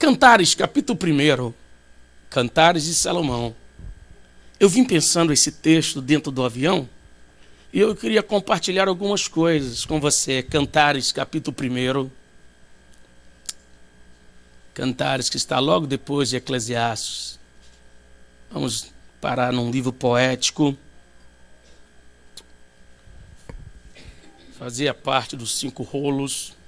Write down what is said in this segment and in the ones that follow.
Cantares, capítulo 1. Cantares de Salomão. Eu vim pensando esse texto dentro do avião e eu queria compartilhar algumas coisas com você. Cantares, capítulo 1. Cantares, que está logo depois de Eclesiastes. Vamos parar num livro poético. Fazia parte dos 5 rolos.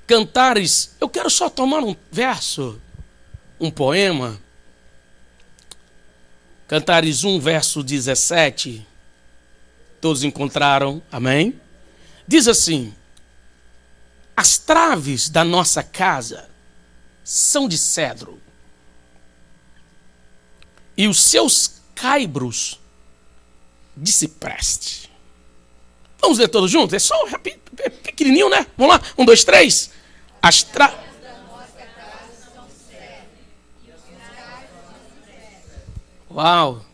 Cantares, eu quero só tomar um verso, um poema. Cantares 1, verso 17. Todos encontraram, amém? Diz assim: as traves da nossa casa são de cedro, e os seus caibros de cipreste. Vamos ler todos juntos? É só pequenininho, né? Vamos lá? 1, 2, 3. As traves da nossa casa são de cedro, e os caibros de cipreste. Uau,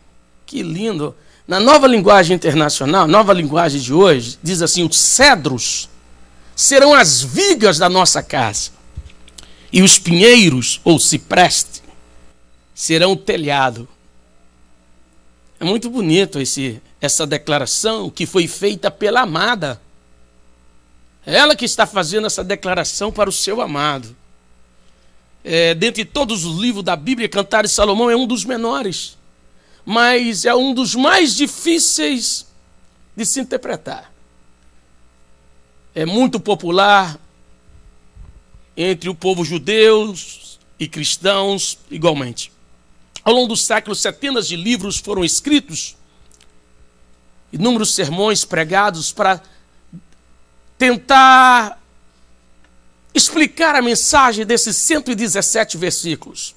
que lindo! Na nova linguagem internacional, nova linguagem de hoje, diz assim: os cedros serão as vigas da nossa casa, e os pinheiros, ou cipreste, serão o telhado. É muito bonito essa declaração que foi feita pela amada. É ela que está fazendo essa declaração para o seu amado. Dentre todos os livros da Bíblia, Cantares de Salomão é um dos menores, mas é um dos mais difíceis de se interpretar. É muito popular entre o povo judeu e cristãos igualmente. Ao longo dos séculos, centenas de livros foram escritos, inúmeros sermões pregados para tentar explicar a mensagem desses 117 versículos.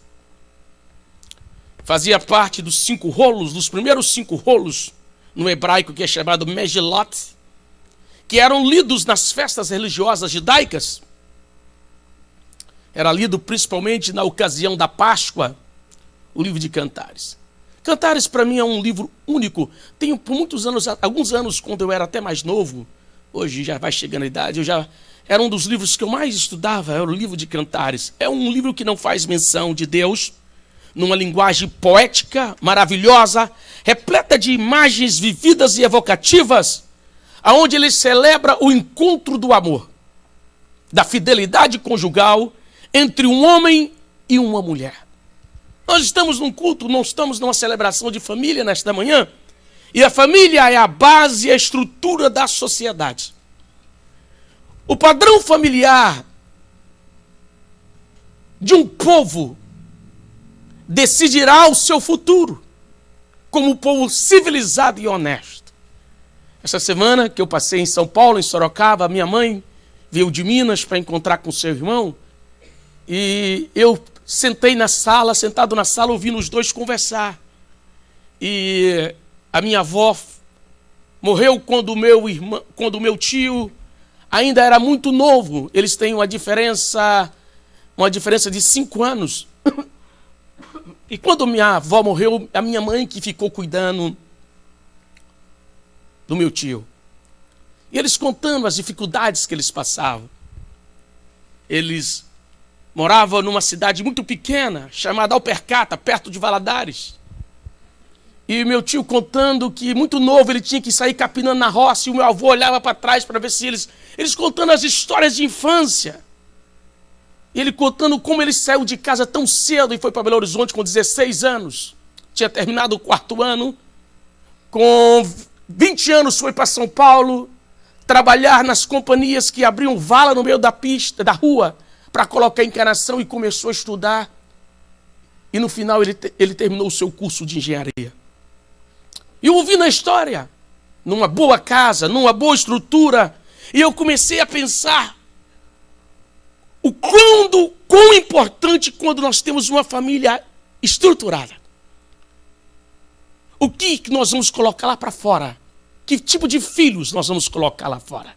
Fazia parte dos 5 rolos, dos primeiros 5 rolos no hebraico, que é chamado Megilot, que eram lidos nas festas religiosas judaicas. Era lido principalmente na ocasião da Páscoa, o livro de Cantares. Cantares, para mim, é um livro único. Tenho por muitos anos, alguns anos, quando eu era até mais novo, hoje já vai chegando a idade, era um dos livros que eu mais estudava, era o livro de Cantares. É um livro que não faz menção de Deus, numa linguagem poética, maravilhosa, repleta de imagens vividas e evocativas, aonde ele celebra o encontro do amor, da fidelidade conjugal entre um homem e uma mulher. Nós estamos num culto, não estamos numa celebração de família nesta manhã, e a família é a base e a estrutura da sociedade. O padrão familiar de um povo decidirá o seu futuro como um povo civilizado e honesto. Essa semana que eu passei em São Paulo, em Sorocaba, a minha mãe veio de Minas para encontrar com seu irmão, e eu sentado na sala, ouvindo os dois conversar. E a minha avó morreu quando o meu tio ainda era muito novo. Eles têm uma diferença de 5 anos. E quando minha avó morreu, a minha mãe que ficou cuidando do meu tio. E eles contando as dificuldades que eles passavam. Eles moravam numa cidade muito pequena, chamada Alpercata, perto de Valadares. E meu tio contando que, muito novo, ele tinha que sair capinando na roça, e o meu avô olhava para trás para ver se eles contando as histórias de infância. E ele contando como ele saiu de casa tão cedo e foi para Belo Horizonte com 16 anos. Tinha terminado o 4º ano. Com 20 anos foi para São Paulo trabalhar nas companhias que abriam vala no meio da pista, da rua, para colocar encarnação, e começou a estudar. E no final ele terminou o seu curso de engenharia. E eu ouvi na história, numa boa casa, numa boa estrutura, e eu comecei a pensar o quão importante quando nós temos uma família estruturada. O que nós vamos colocar lá para fora? Que tipo de filhos nós vamos colocar lá fora?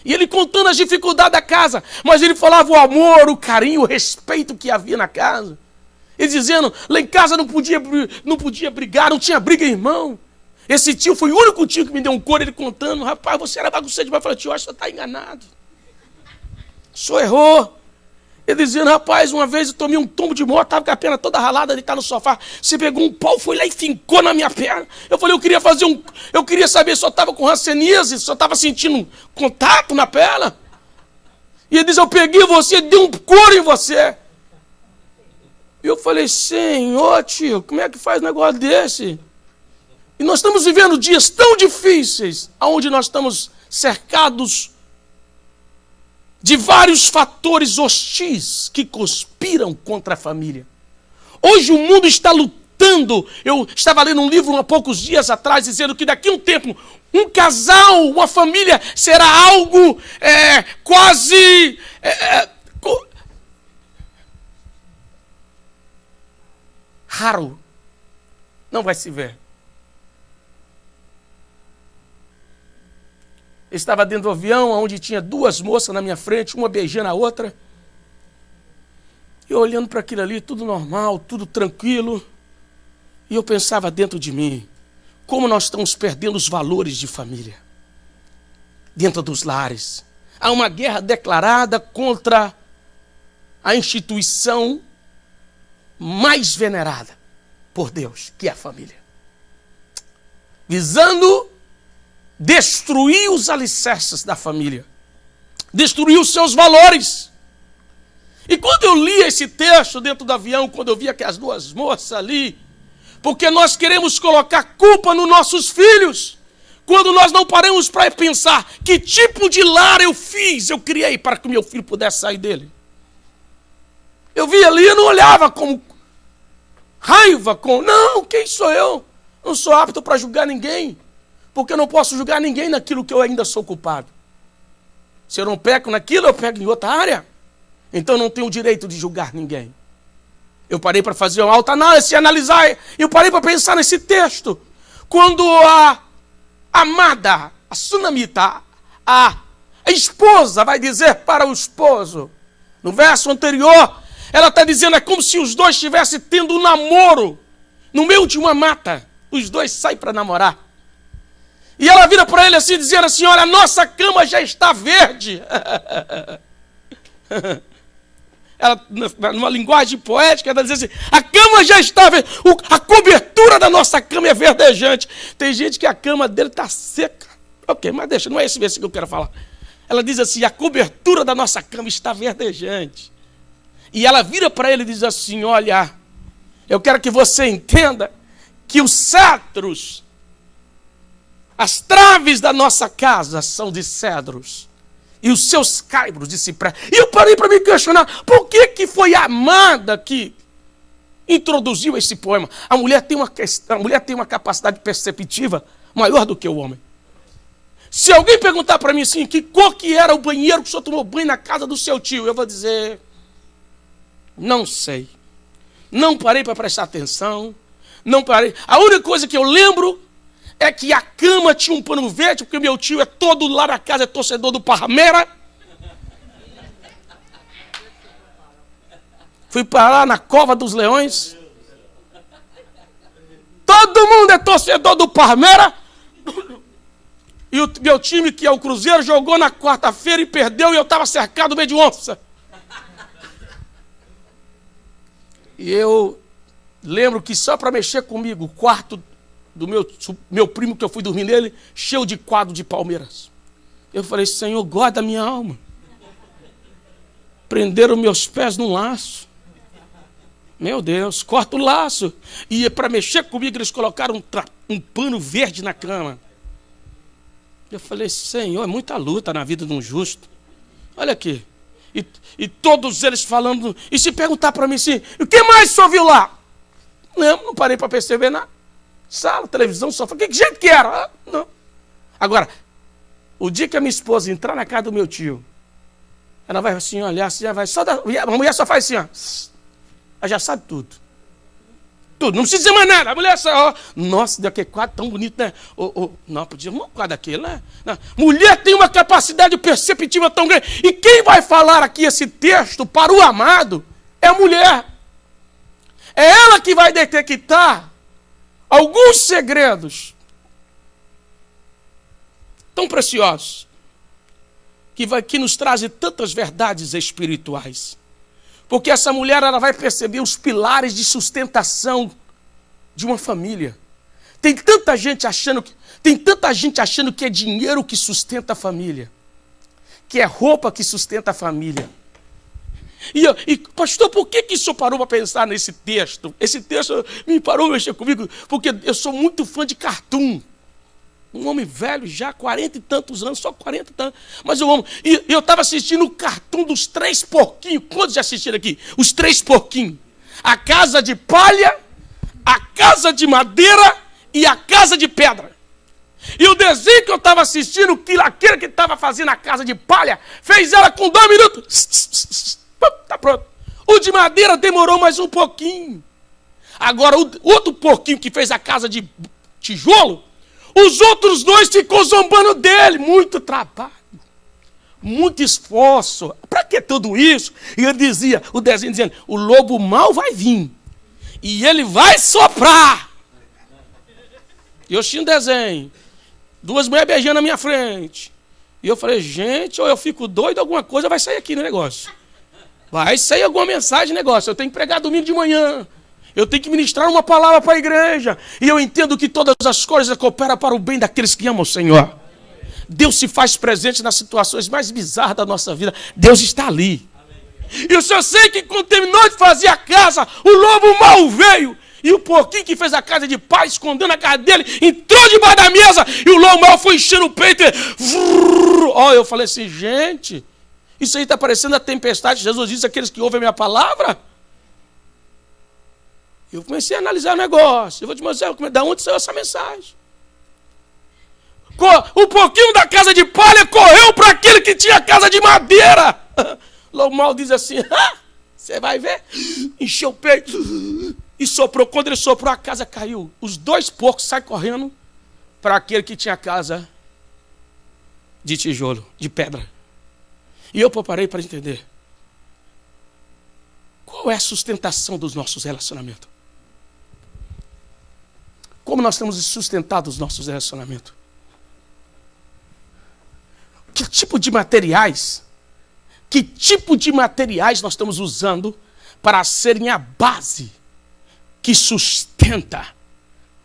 E ele contando as dificuldades da casa, mas ele falava o amor, o carinho, o respeito que havia na casa. Ele dizendo, lá em casa não podia brigar, não tinha briga, irmão. Esse tio foi o único tio que me deu um couro, ele contando, rapaz, você era bagunceiro demais. Eu falei, tio, acho que você está enganado. O senhor errou. Ele dizendo, rapaz, uma vez eu tomei um tombo de moto, estava com a perna toda ralada, ele está no sofá. Você pegou um pau, foi lá e fincou na minha perna. Eu falei, eu queria saber se eu estava com hanseníase, se eu estava sentindo contato na perna. E ele diz, eu peguei você, dei um couro em você. E eu falei, Senhor, tio, como é que faz um negócio desse? E nós estamos vivendo dias tão difíceis, onde nós estamos cercados de vários fatores hostis que conspiram contra a família. Hoje o mundo está lutando. Eu estava lendo um livro há poucos dias atrás, dizendo que daqui a um tempo, um casal, uma família, será algo quase... raro. Não vai se ver. Eu estava dentro do avião, onde tinha duas moças na minha frente, uma beijando a outra. E eu olhando para aquilo ali, tudo normal, tudo tranquilo. E eu pensava dentro de mim, como nós estamos perdendo os valores de família. Dentro dos lares. Há uma guerra declarada contra a instituição mais venerada por Deus, que é a família. Visando destruir os alicerces da família, destruir os seus valores. E quando eu li esse texto dentro do avião, quando eu vi aquelas duas moças ali, porque nós queremos colocar culpa nos nossos filhos, quando nós não paramos para pensar que tipo de lar eu criei para que o meu filho pudesse sair dele. Eu vi ali e não olhava com raiva, não, quem sou eu? Não sou apto para julgar ninguém. Porque eu não posso julgar ninguém naquilo que eu ainda sou culpado. Se eu não peco naquilo, eu pego em outra área. Então eu não tenho o direito de julgar ninguém. Eu parei para fazer uma autoanálise, analisar, eu parei para pensar nesse texto. Quando a amada, a sunamita, a esposa vai dizer para o esposo, no verso anterior, ela está dizendo, é como se os dois estivessem tendo um namoro no meio de uma mata. Os dois saem para namorar. E ela vira para ele assim, dizendo assim, olha, a nossa cama já está verde. Ela, numa linguagem poética, ela diz assim, a cama já está verde, a cobertura da nossa cama é verdejante. Tem gente que a cama dele está seca. Ok, mas deixa, não é esse versículo que eu quero falar. Ela diz assim, a cobertura da nossa cama está verdejante. E ela vira para ele e diz assim, olha, eu quero que você entenda que os cetros, as traves da nossa casa são de cedros e os seus caibros de ciprés. E eu parei para me questionar, por que foi a amada que introduziu esse poema? A mulher tem uma capacidade perceptiva maior do que o homem. Se alguém perguntar para mim assim, que cor que era o banheiro que o senhor tomou banho na casa do seu tio, eu vou dizer, não sei. Não parei para prestar atenção, não parei. A única coisa que eu lembro é que a cama tinha um pano verde, porque meu tio é todo lá na casa, é torcedor do Parmeira. Fui parar na Cova dos Leões. Todo mundo é torcedor do Parmeira. E o meu time, que é o Cruzeiro, jogou na quarta-feira e perdeu, e eu estava cercado no meio de onça. E eu lembro que só para mexer comigo, o quarto do meu primo, que eu fui dormir nele, cheio de quadro de Palmeiras. Eu falei, Senhor, guarda a minha alma. Prenderam meus pés num laço. Meu Deus, corta o laço. E para mexer comigo, eles colocaram um pano verde na cama. Eu falei, Senhor, é muita luta na vida de um justo. Olha aqui. E todos eles falando, e se perguntar para mim assim, o que mais o senhor viu lá? Não parei para perceber nada. Sala, televisão, sofá, que jeito que era? Não. Agora, o dia que a minha esposa entrar na casa do meu tio, ela vai assim olhar, assim, vai, a mulher só faz assim, ó. Ela já sabe tudo. Tudo, não precisa dizer mais nada. A mulher só, ó, nossa, daquele quadro tão bonito, né? Não, podia um quadro daquele, né? Não. Mulher tem uma capacidade perceptiva tão grande. E quem vai falar aqui esse texto para o amado é a mulher. É ela que vai detectar alguns segredos tão preciosos, que nos trazem tantas verdades espirituais. Porque essa mulher, ela vai perceber os pilares de sustentação de uma família. Tem tanta gente achando que é dinheiro que sustenta a família, que é roupa que sustenta a família. E pastor, por que o senhor parou para pensar nesse texto? Esse texto me parou a mexer comigo, porque eu sou muito fã de cartoon. Um homem velho já, 40 e tantos anos, só 40 e tantos. Mas eu amo. E eu estava assistindo o cartoon dos 3 porquinhos. Quantos já assistiram aqui? Os 3 porquinhos. A casa de palha, a casa de madeira e a casa de pedra. E o desenho que eu estava assistindo, aquele que estava fazendo a casa de palha, fez ela com 2 minutos. Tá pronto. O de madeira demorou mais um pouquinho. Agora, o outro porquinho que fez a casa de tijolo, os outros 2 ficou zombando dele. Muito trabalho, muito esforço. Para que tudo isso? E ele dizia, o desenho dizendo, o lobo mau vai vir. E ele vai soprar. E eu tinha um desenho. 2 mulheres beijando na minha frente. E eu falei, gente, ou eu fico doido, alguma coisa vai sair aqui no negócio. Vai sair alguma mensagem no negócio. Eu tenho que pregar domingo de manhã. Eu tenho que ministrar uma palavra para a igreja. E eu entendo que todas as coisas cooperam para o bem daqueles que amam o Senhor. Deus se faz presente nas situações mais bizarras da nossa vida. Deus está ali. E eu só sei que quando terminou de fazer a casa, o lobo mau veio. E o porquinho que fez a casa de palha, escondendo a casa dele, entrou debaixo da mesa. E o lobo mau foi enchendo o peito. Eu falei assim, gente, isso aí está parecendo a tempestade. Jesus disse, aqueles que ouvem a minha palavra. Eu comecei a analisar o negócio. Eu vou te mostrar de onde saiu essa mensagem. O porquinho da casa de palha correu para aquele que tinha casa de madeira. Logo mal diz assim, você vai ver? Encheu o peito e soprou. Quando ele soprou, a casa caiu. Os 2 porcos saem correndo para aquele que tinha casa de tijolo, de pedra. E eu parei para entender. Qual é a sustentação dos nossos relacionamentos? Como nós temos sustentado os nossos relacionamentos? Que tipo de materiais nós estamos usando para serem a base que sustenta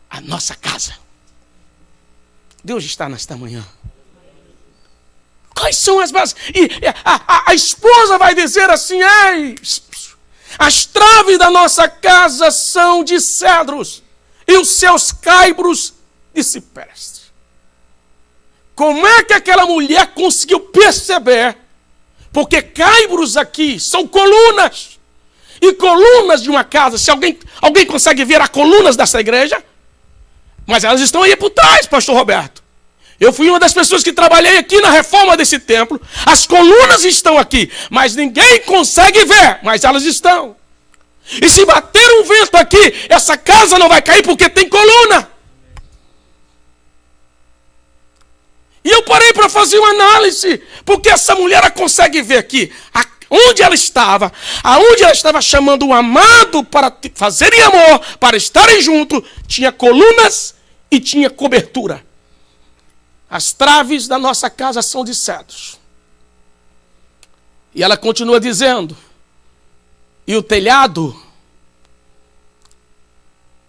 a nossa casa? Deus está nesta manhã. Quais são as bases? E a esposa vai dizer assim, as traves da nossa casa são de cedros e os seus caibros de cipreste. Como é que aquela mulher conseguiu perceber? Porque caibros aqui são colunas. E colunas de uma casa, se alguém consegue ver as colunas dessa igreja, mas elas estão aí por trás, pastor Roberto. Eu fui uma das pessoas que trabalhei aqui na reforma desse templo. As colunas estão aqui, mas ninguém consegue ver, mas elas estão. E se bater um vento aqui, essa casa não vai cair porque tem coluna. E eu parei para fazer uma análise, porque essa mulher ela consegue ver aqui, onde ela estava, aonde ela estava chamando o amado para fazerem amor, para estarem juntos, tinha colunas e tinha cobertura. As traves da nossa casa são de cedros. E ela continua dizendo, e o telhado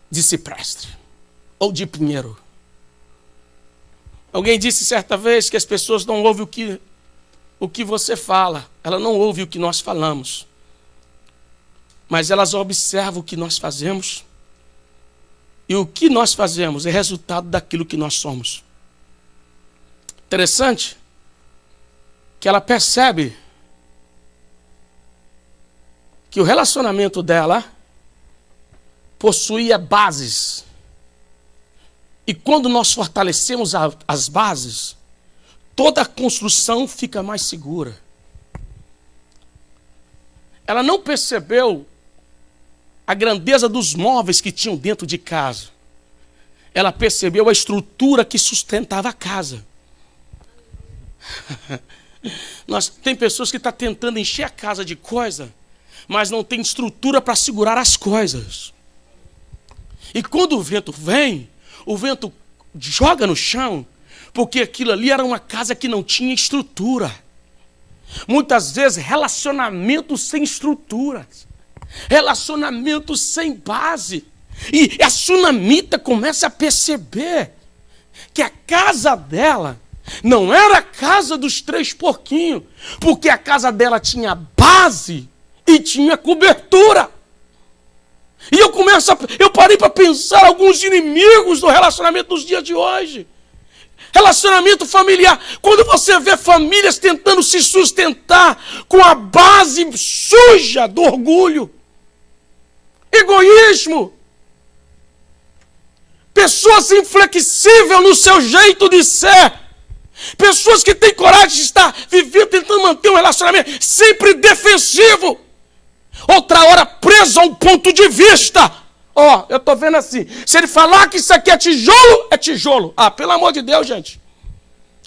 de cipreste, ou de pinheiro. Alguém disse certa vez que as pessoas não ouvem o que você fala, ela não ouve o que nós falamos, mas elas observam o que nós fazemos, e o que nós fazemos é resultado daquilo que nós somos. Interessante que ela percebe que o relacionamento dela possuía bases. E quando nós fortalecemos as bases, toda a construção fica mais segura. Ela não percebeu a grandeza dos móveis que tinham dentro de casa. Ela percebeu a estrutura que sustentava a casa. Tem pessoas que estão tentando encher a casa de coisa, mas não tem estrutura para segurar as coisas. E quando o vento vem, o vento joga no chão, Porque aquilo ali era uma casa que não tinha estrutura. Muitas vezes, relacionamentos sem estrutura. Relacionamentos sem base. E a sunamita começa a perceber que a casa dela não era a casa dos 3 porquinhos, porque a casa dela tinha base e tinha cobertura. E eu parei para pensar alguns inimigos do relacionamento dos dias de hoje. Relacionamento familiar. Quando você vê famílias tentando se sustentar com a base suja do orgulho, egoísmo, pessoas inflexíveis no seu jeito de ser, pessoas que têm coragem de estar vivendo, tentando manter um relacionamento sempre defensivo, outra hora preso a um ponto de vista. Eu estou vendo assim, se ele falar que isso aqui é tijolo, é tijolo. Pelo amor de Deus, gente.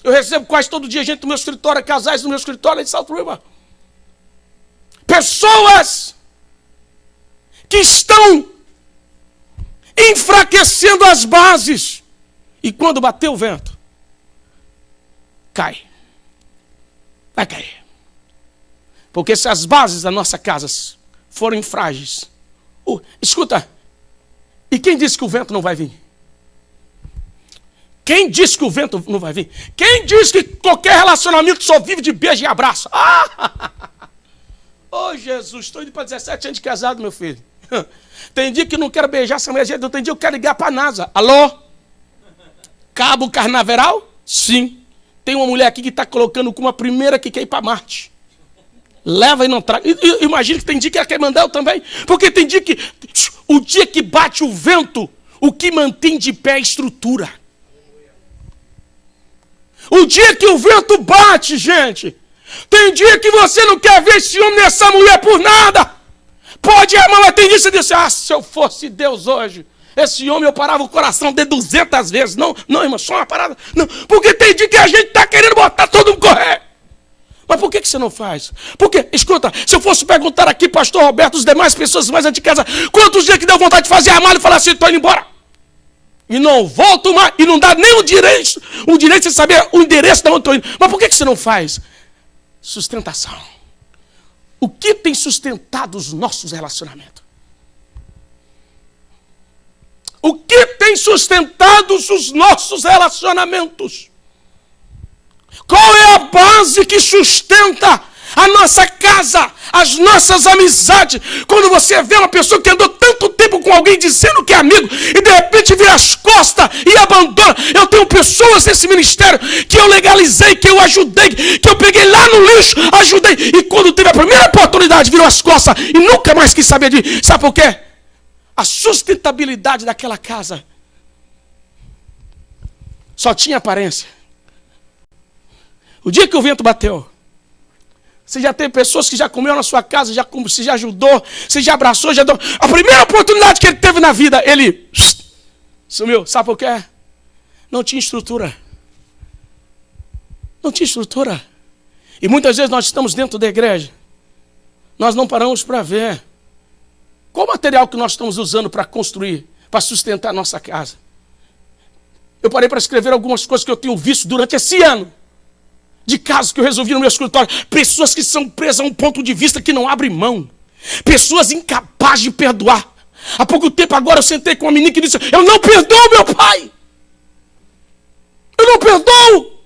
Eu recebo quase todo dia gente no meu escritório, casais no meu escritório de Salto Riba. Pessoas que estão enfraquecendo as bases. E quando bater o vento, cai. Vai cair. Porque se as bases das nossas casas forem frágeis, escuta, e quem disse que o vento não vai vir? Quem disse que o vento não vai vir? Quem disse que qualquer relacionamento só vive de beijo e abraço? Jesus, estou indo para 17 anos de casado, meu filho. Tem dia que não quero beijar essa mulher, tem dia que eu quero ligar para a NASA. Alô? Cabo Carnaveral? Sim. Tem uma mulher aqui que está colocando como a primeira que quer ir para Marte. Leva e não traz. Imagina que tem dia que ela quer mandar eu também. Porque tem dia que, o dia que bate o vento, o que mantém de pé é a estrutura. O dia que o vento bate, gente, tem dia que você não quer ver esse homem nessa mulher por nada. Pode amar, mas tem dia que você diz, se eu fosse Deus hoje, esse homem eu parava o coração de 200 vezes. Não, irmão, só uma parada. Não, porque tem dia que a gente está querendo botar todo mundo correr. Mas por que você não faz? Porque, escuta, se eu fosse perguntar aqui, pastor Roberto, os demais pessoas mais antigas, quantos dias que deu vontade de fazer a mala e falar assim, estou indo embora? E não volto mais, e não dá nem o direito de saber o endereço de onde estou indo. Mas por que você não faz? Sustentação. O que tem sustentado os nossos relacionamentos? O que tem sustentado os nossos relacionamentos? Qual é a base que sustenta a nossa casa, as nossas amizades? Quando você vê uma pessoa que andou tanto tempo com alguém dizendo que é amigo e de repente vira as costas e abandona. Eu tenho pessoas nesse ministério que eu legalizei, que eu ajudei, que eu peguei lá no lixo, ajudei. E quando teve a primeira oportunidade, virou as costas e nunca mais quis saber de mim. Sabe por quê? A sustentabilidade daquela casa só tinha aparência. O dia que o vento bateu, você já teve pessoas que já comeu na sua casa, você já ajudou, você já abraçou, já deu. A primeira oportunidade que ele teve na vida, ele sumiu. Sabe por quê? Não tinha estrutura. Não tinha estrutura. E muitas vezes nós estamos dentro da igreja, nós não paramos para ver qual material que nós estamos usando para construir, para sustentar a nossa casa. Eu parei para escrever algumas coisas que eu tenho visto durante esse ano, de casos que eu resolvi no meu escritório. Pessoas que são presas a um ponto de vista que não abre mão. Pessoas incapazes de perdoar. Há pouco tempo agora eu sentei com uma menina que disse, eu não perdoo meu pai. Eu não perdoo.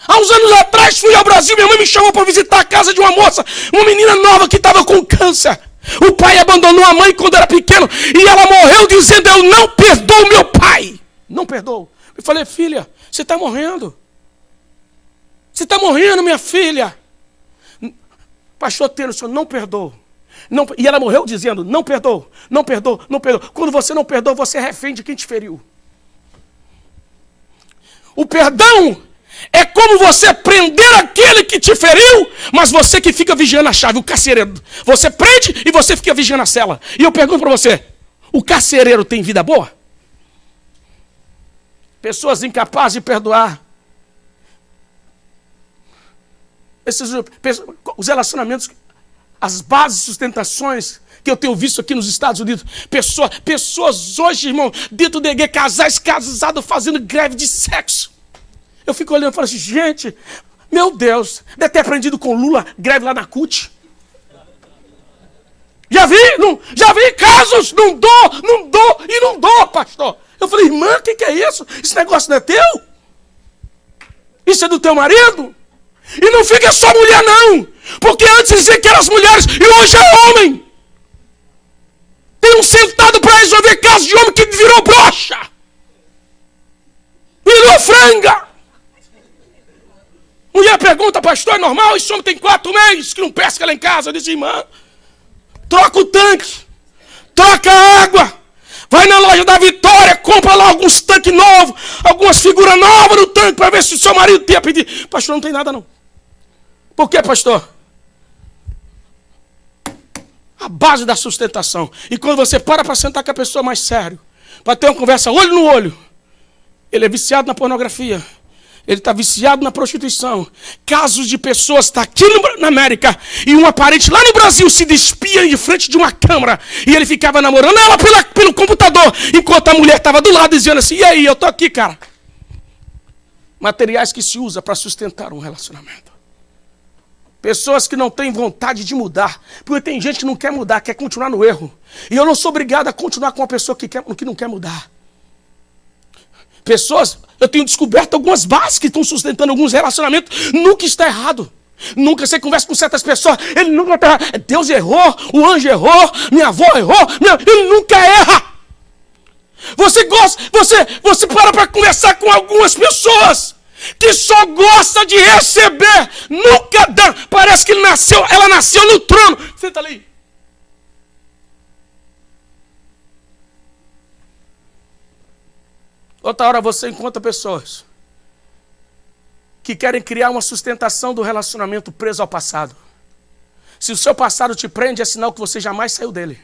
Há uns anos atrás fui ao Brasil, minha mãe me chamou para visitar a casa de uma moça, uma menina nova que estava com câncer. O pai abandonou a mãe quando era pequeno e ela morreu dizendo, eu não perdoo meu pai. Não perdoo. Eu falei, filha, você está morrendo. Você está morrendo, minha filha. Pastor Taylor, o senhor não perdoa. Não, e ela morreu dizendo, não perdoa, não perdoa, não perdoa. Quando você não perdoa, você é refém de quem te feriu. O perdão é como você prender aquele que te feriu, mas você que fica vigiando a chave, o carcereiro. Você prende e você fica vigiando a cela. E eu pergunto para você, o carcereiro tem vida boa? Pessoas incapazes de perdoar. Os relacionamentos, as bases de sustentações que eu tenho visto aqui nos Estados Unidos, pessoas hoje, irmão, dentro da igreja, casais casados fazendo greve de sexo. Eu fico olhando e falo assim, gente, meu Deus, deve ter aprendido com Lula, greve lá na CUT. Já vi casos, não dou, pastor. Eu falei, irmã, o que é isso? Esse negócio não é teu? Isso é do teu marido? E não fica só mulher, não. Porque antes dizia que eram as mulheres e hoje é homem. Tem um sentado para resolver casos de homem que virou broxa. Virou franga. Mulher pergunta, pastor, é normal? Esse homem tem 4 meses que não pesca lá em casa. Eu disse, irmã, troca o tanque, troca a água, vai na loja da Vitória, compra lá alguns tanques novos, algumas figuras novas no tanque, para ver se o seu marido tem a pedir. Pastor, não tem nada não. Por quê, pastor? A base da sustentação. E quando você para sentar com a pessoa mais sério, para ter uma conversa olho no olho, ele é viciado na pornografia. Ele está viciado na prostituição. Casos de pessoas estão aqui na América e um parente lá no Brasil se despia de frente de uma câmera e ele ficava namorando ela pelo computador, enquanto a mulher estava do lado dizendo assim, e aí, eu tô aqui, cara. Materiais que se usa para sustentar um relacionamento. Pessoas que não têm vontade de mudar. Porque tem gente que não quer mudar, quer continuar no erro. E eu não sou obrigado a continuar com uma pessoa que não quer mudar. Pessoas, eu tenho descoberto algumas bases que estão sustentando alguns relacionamentos. Nunca está errado. Nunca você conversa com certas pessoas, ele nunca está errado. Deus errou, o anjo errou, minha avó errou. Ele nunca erra. Você para conversar com algumas pessoas que só gosta de receber, nunca dá. Parece que ela nasceu no trono. Senta ali. Outra hora você encontra pessoas que querem criar uma sustentação do relacionamento preso ao passado. Se o seu passado te prende, é sinal que você jamais saiu dele.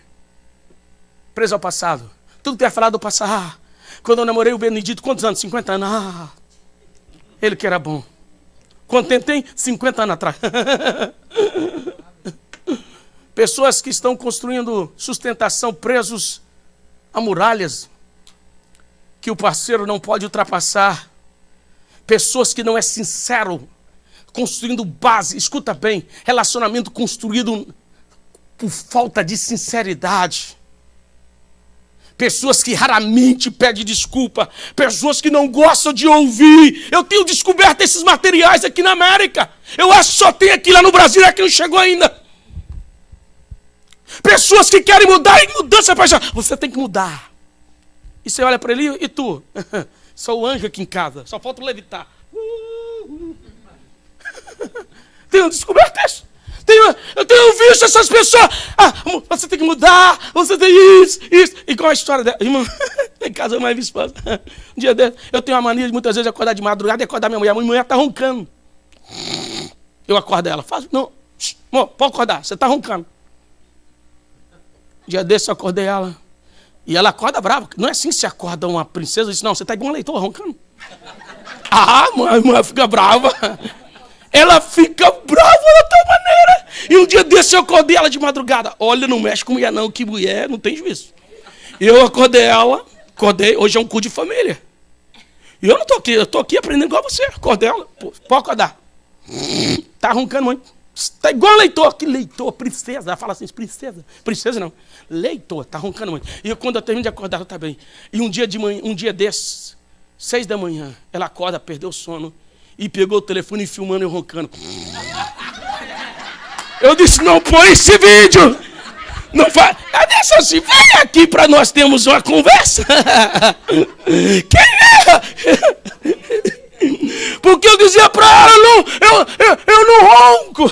Preso ao passado. Tudo que é falado do passado. Quando eu namorei o Benedito, quantos anos? 50 anos. Ele que era bom. Quanto tempo tem? 50 anos atrás. Pessoas que estão construindo sustentação presos a muralhas que o parceiro não pode ultrapassar. Pessoas que não é sincero, construindo base, escuta bem, relacionamento construído por falta de sinceridade. Pessoas que raramente pedem desculpa, pessoas que não gostam de ouvir. Eu tenho descoberto esses materiais aqui na América. Eu acho que só tem aqui lá no Brasil, é que não chegou ainda. Pessoas que querem mudar e mudança para já. Você tem que mudar. E você olha para ele, e tu? Sou o anjo aqui em casa, só falta levitar. Tenho descoberto isso. Eu tenho visto essas pessoas. Você tem que mudar, você tem isso. E qual a história dela? Irmão, em casa eu mais vi esposa. Um dia desse, eu tenho uma mania de muitas vezes acordar de madrugada e acordar minha mulher. Minha mulher está roncando. Eu acordo ela. Não, amor, pode acordar, você está roncando. Um dia desse eu acordei ela. E ela acorda brava. Não é assim que se acorda uma princesa. Eu disse, não, você está igual uma leitora roncando. A mulher fica brava. Ela fica brava da tua maneira. E um dia desse eu acordei ela de madrugada. Olha, não mexe com mulher não, que mulher não tem juízo. Eu acordei ela, hoje é um cu de família. E eu não estou aqui, eu estou aqui aprendendo igual você. Acordei ela, pode acordar. Está roncando muito. Está igual leitor. Que leitor, princesa. Ela fala assim, princesa. Princesa não. Leitor, está roncando muito. E quando eu termino de acordar, ela está bem. E um dia desses, 6 da manhã, ela acorda, perdeu o sono. E pegou o telefone e filmando eu roncando. Eu disse, não põe esse vídeo. Não faz. Ela disse assim, vem aqui para nós termos uma conversa. Quem é? Porque eu dizia para ela, eu não ronco.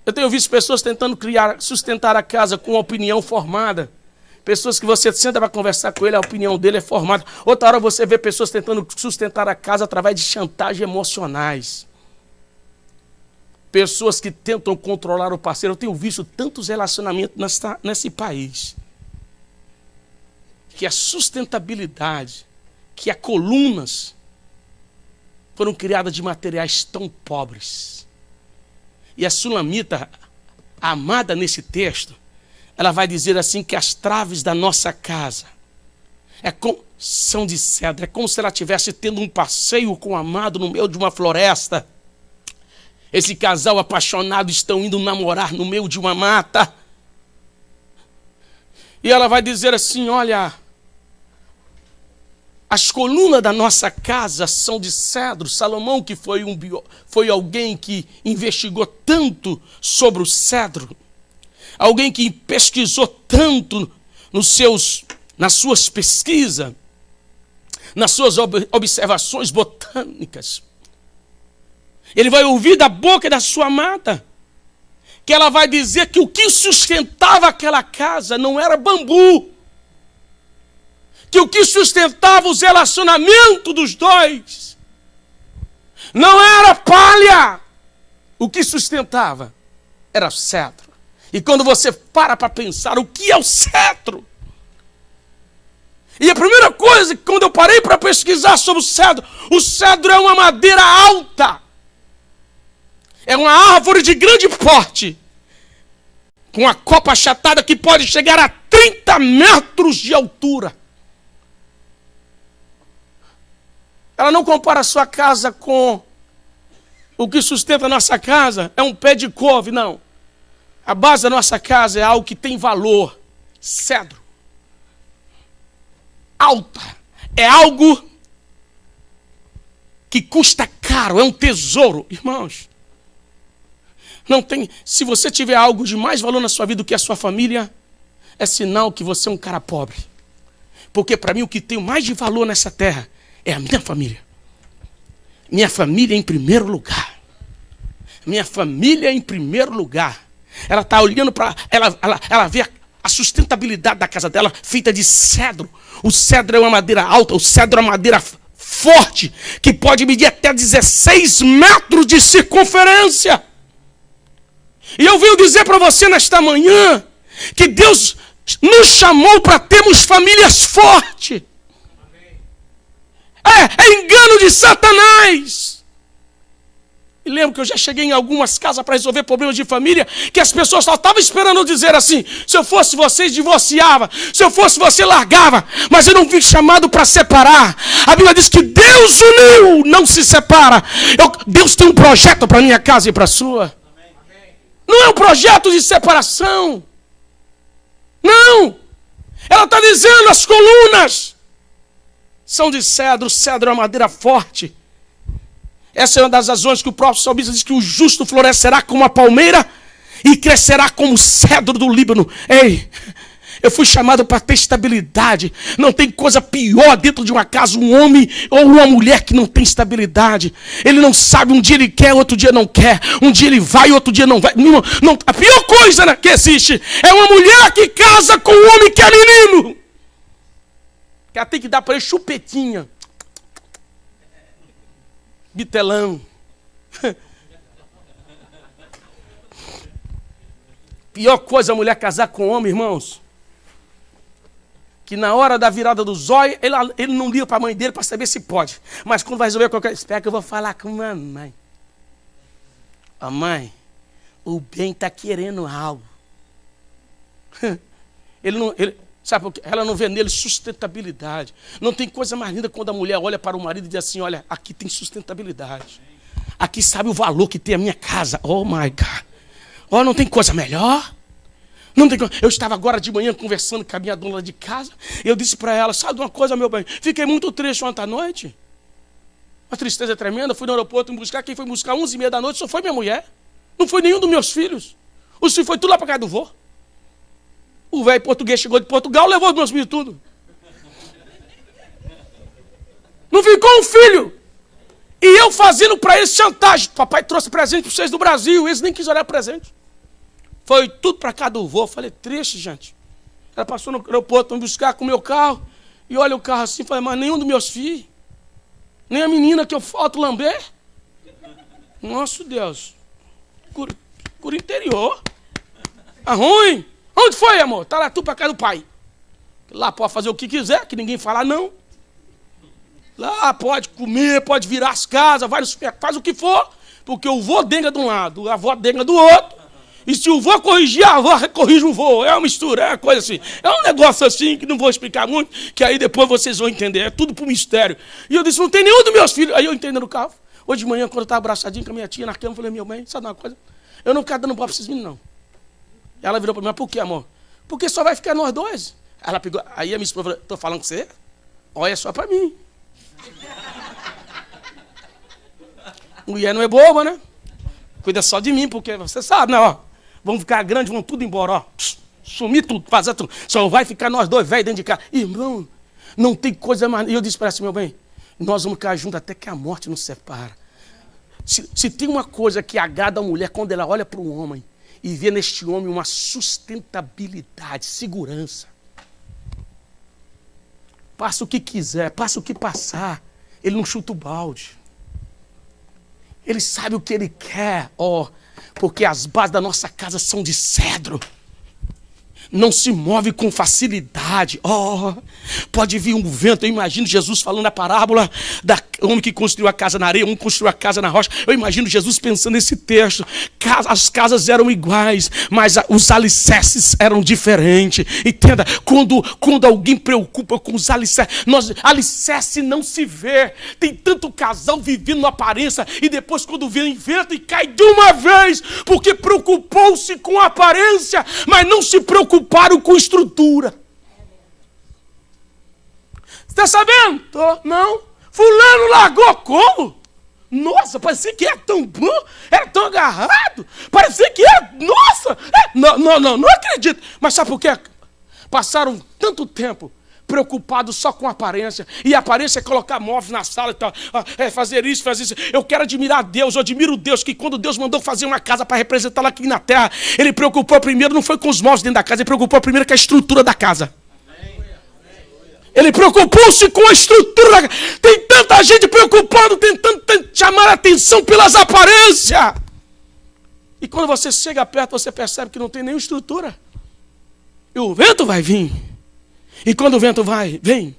Eu tenho visto pessoas tentando sustentar a casa com uma opinião formada. Pessoas que você senta para conversar com ele, a opinião dele é formada. Outra hora você vê pessoas tentando sustentar a casa através de chantagens emocionais. Pessoas que tentam controlar o parceiro. Eu tenho visto tantos relacionamentos nesse país. Que a sustentabilidade, que as colunas foram criadas de materiais tão pobres. E a Sulamita, amada nesse texto, ela vai dizer assim que as traves da nossa casa São de cedro. É como se ela estivesse tendo um passeio com o amado no meio de uma floresta. Esse casal apaixonado estão indo namorar no meio de uma mata. E ela vai dizer assim, olha, as colunas da nossa casa são de cedro. Salomão, que foi alguém que investigou tanto sobre o cedro, alguém que pesquisou tanto nas suas pesquisas, nas suas observações botânicas. Ele vai ouvir da boca da sua amada que ela vai dizer que o que sustentava aquela casa não era bambu, que o que sustentava os relacionamentos dos dois não era palha, o que sustentava era cedro. E quando você para pensar o que é o cedro, e a primeira coisa, quando eu parei para pesquisar sobre o cedro é uma madeira alta. É uma árvore de grande porte, com a copa achatada que pode chegar a 30 metros de altura. Ela não compara a sua casa com o que sustenta a nossa casa, é um pé de couve, não. A base da nossa casa é algo que tem valor, cedro. Alta, é algo que custa caro, é um tesouro. Irmãos, não tem, se você tiver algo de mais valor na sua vida do que a sua família, é sinal que você é um cara pobre. Porque para mim o que tem mais de valor nessa terra é a minha família. Minha família em primeiro lugar. Minha família em primeiro lugar. Ela está olhando para... Ela vê a sustentabilidade da casa dela feita de cedro. O cedro é uma madeira alta, o cedro é uma madeira forte, que pode medir até 16 metros de circunferência. E eu venho dizer para você nesta manhã que Deus nos chamou para termos famílias fortes. É engano de Satanás. E lembro que eu já cheguei em algumas casas para resolver problemas de família, que as pessoas só estavam esperando eu dizer assim, se eu fosse você, divorciava, se eu fosse você, largava, mas eu não fui chamado para separar. A Bíblia diz que Deus uniu, não se separa. Deus tem um projeto para a minha casa e para a sua. Não é um projeto de separação. Não. Ela está dizendo, as colunas são de cedro. O cedro é uma madeira forte. Essa é uma das razões que o próprio salmista diz que o justo florescerá como a palmeira e crescerá como o cedro do Líbano. Ei, eu fui chamado para ter estabilidade. Não tem coisa pior dentro de uma casa, um homem ou uma mulher que não tem estabilidade. Ele não sabe, um dia ele quer, outro dia não quer. Um dia ele vai, outro dia não vai. Não, a pior coisa que existe é uma mulher que casa com um homem que é menino. Que ela tem que dar para ele chupetinha. Bitelão. Pior coisa a mulher casar com homem, irmãos, que na hora da virada do zóio, ele não liga para a mãe dele para saber se pode. Mas quando vai resolver qualquer coisa, espera que eu vou falar com a mamãe. A mãe, o bem está querendo algo. Sabe por quê? Ela não vê nele sustentabilidade. Não tem coisa mais linda quando a mulher olha para o marido e diz assim, olha, aqui tem sustentabilidade. Aqui sabe o valor que tem a minha casa. Oh my God. Oh, não tem coisa melhor. Não tem. Eu estava agora de manhã conversando com a minha dona de casa. E eu disse para ela, sabe uma coisa, meu bem? Fiquei muito triste ontem à noite. Uma tristeza tremenda. Fui no aeroporto me buscar. Quem foi buscar 11h30 da noite só foi minha mulher. Não foi nenhum dos meus filhos. Os filhos foi tudo lá para casa do vô. O velho português chegou de Portugal, levou os meus filhos tudo. Não ficou um filho. E eu fazendo para eles chantagem. Papai trouxe presente para vocês do Brasil. Eles nem quiseram presente. Foi tudo para cá do vô. Falei, triste, gente. Ela passou no aeroporto para me buscar com o meu carro. E olha o carro assim. Falei, mas nenhum dos meus filhos. Nem a menina que eu falto lamber. Nossa, Deus. Cura interior. Tá ruim. Onde foi, amor? Tá lá tu para casa do pai. Lá pode fazer o que quiser, que ninguém fala não. Lá pode comer, pode virar as casas, vai no supermercado, faz o que for. Porque o vô denga de um lado, a avó denga do outro. E se o vô corrigir, a avó corrige o vô. É uma mistura, é uma coisa assim. É um negócio assim que não vou explicar muito, que aí depois vocês vão entender. É tudo por mistério. E eu disse, não tem nenhum dos meus filhos. Aí eu entendo no carro. Hoje de manhã, quando eu estava abraçadinho com a minha tia na cama, eu falei, meu bem, sabe uma coisa? Eu não quero dando bola para esses meninos, não. Ela virou para mim, mas por quê, amor? Porque só vai ficar nós dois. Ela pegou, aí a minha esposa falou, estou falando com você? Olha só para mim. Mulher não é boba, né? Cuida só de mim, porque você sabe, né? Ó, vamos ficar grandes, vamos tudo embora, ó. Sumir tudo, fazer tudo. Só vai ficar nós dois velhos dentro de casa. Irmão, não tem coisa mais... E eu disse para ela assim, meu bem, nós vamos ficar juntos até que a morte nos separa. Se tem uma coisa que agrada a mulher quando ela olha para um homem e vê neste homem uma sustentabilidade, segurança. Passa o que quiser, passa o que passar. Ele não chuta o balde. Ele sabe o que ele quer, ó, porque as bases da nossa casa são de cedro. Não se move com facilidade. Oh, pode vir um vento. Eu imagino Jesus falando a parábola da homem que construiu a casa na areia, um construiu a casa na rocha. Eu imagino Jesus pensando nesse texto. As casas eram iguais, mas os alicerces eram diferentes. Entenda, quando alguém preocupa com os alicerces, alicerce não se vê. Tem tanto casal vivendo na aparência e depois quando vem vento e cai de uma vez, porque preocupou-se com a aparência, mas não se preocuparam com estrutura. Está sabendo? Não. Fulano largou como? Nossa, parecia que era tão bom, era tão agarrado, parecia que era, nossa, não acredito. Mas sabe por quê? Passaram tanto tempo preocupados só com a aparência, e a aparência é colocar móveis na sala e tal, é fazer isso, fazer isso. Eu quero admirar Deus, eu admiro Deus, que quando Deus mandou fazer uma casa para representá-la aqui na terra, Ele preocupou primeiro, não foi com os móveis dentro da casa, Ele preocupou primeiro com a estrutura da casa. Ele preocupou-se com a estrutura da casa. Tem tanta gente preocupada, tentando chamar a atenção pelas aparências. E quando você chega perto, você percebe que não tem nenhuma estrutura. E o vento vai vir. E quando o vento vem,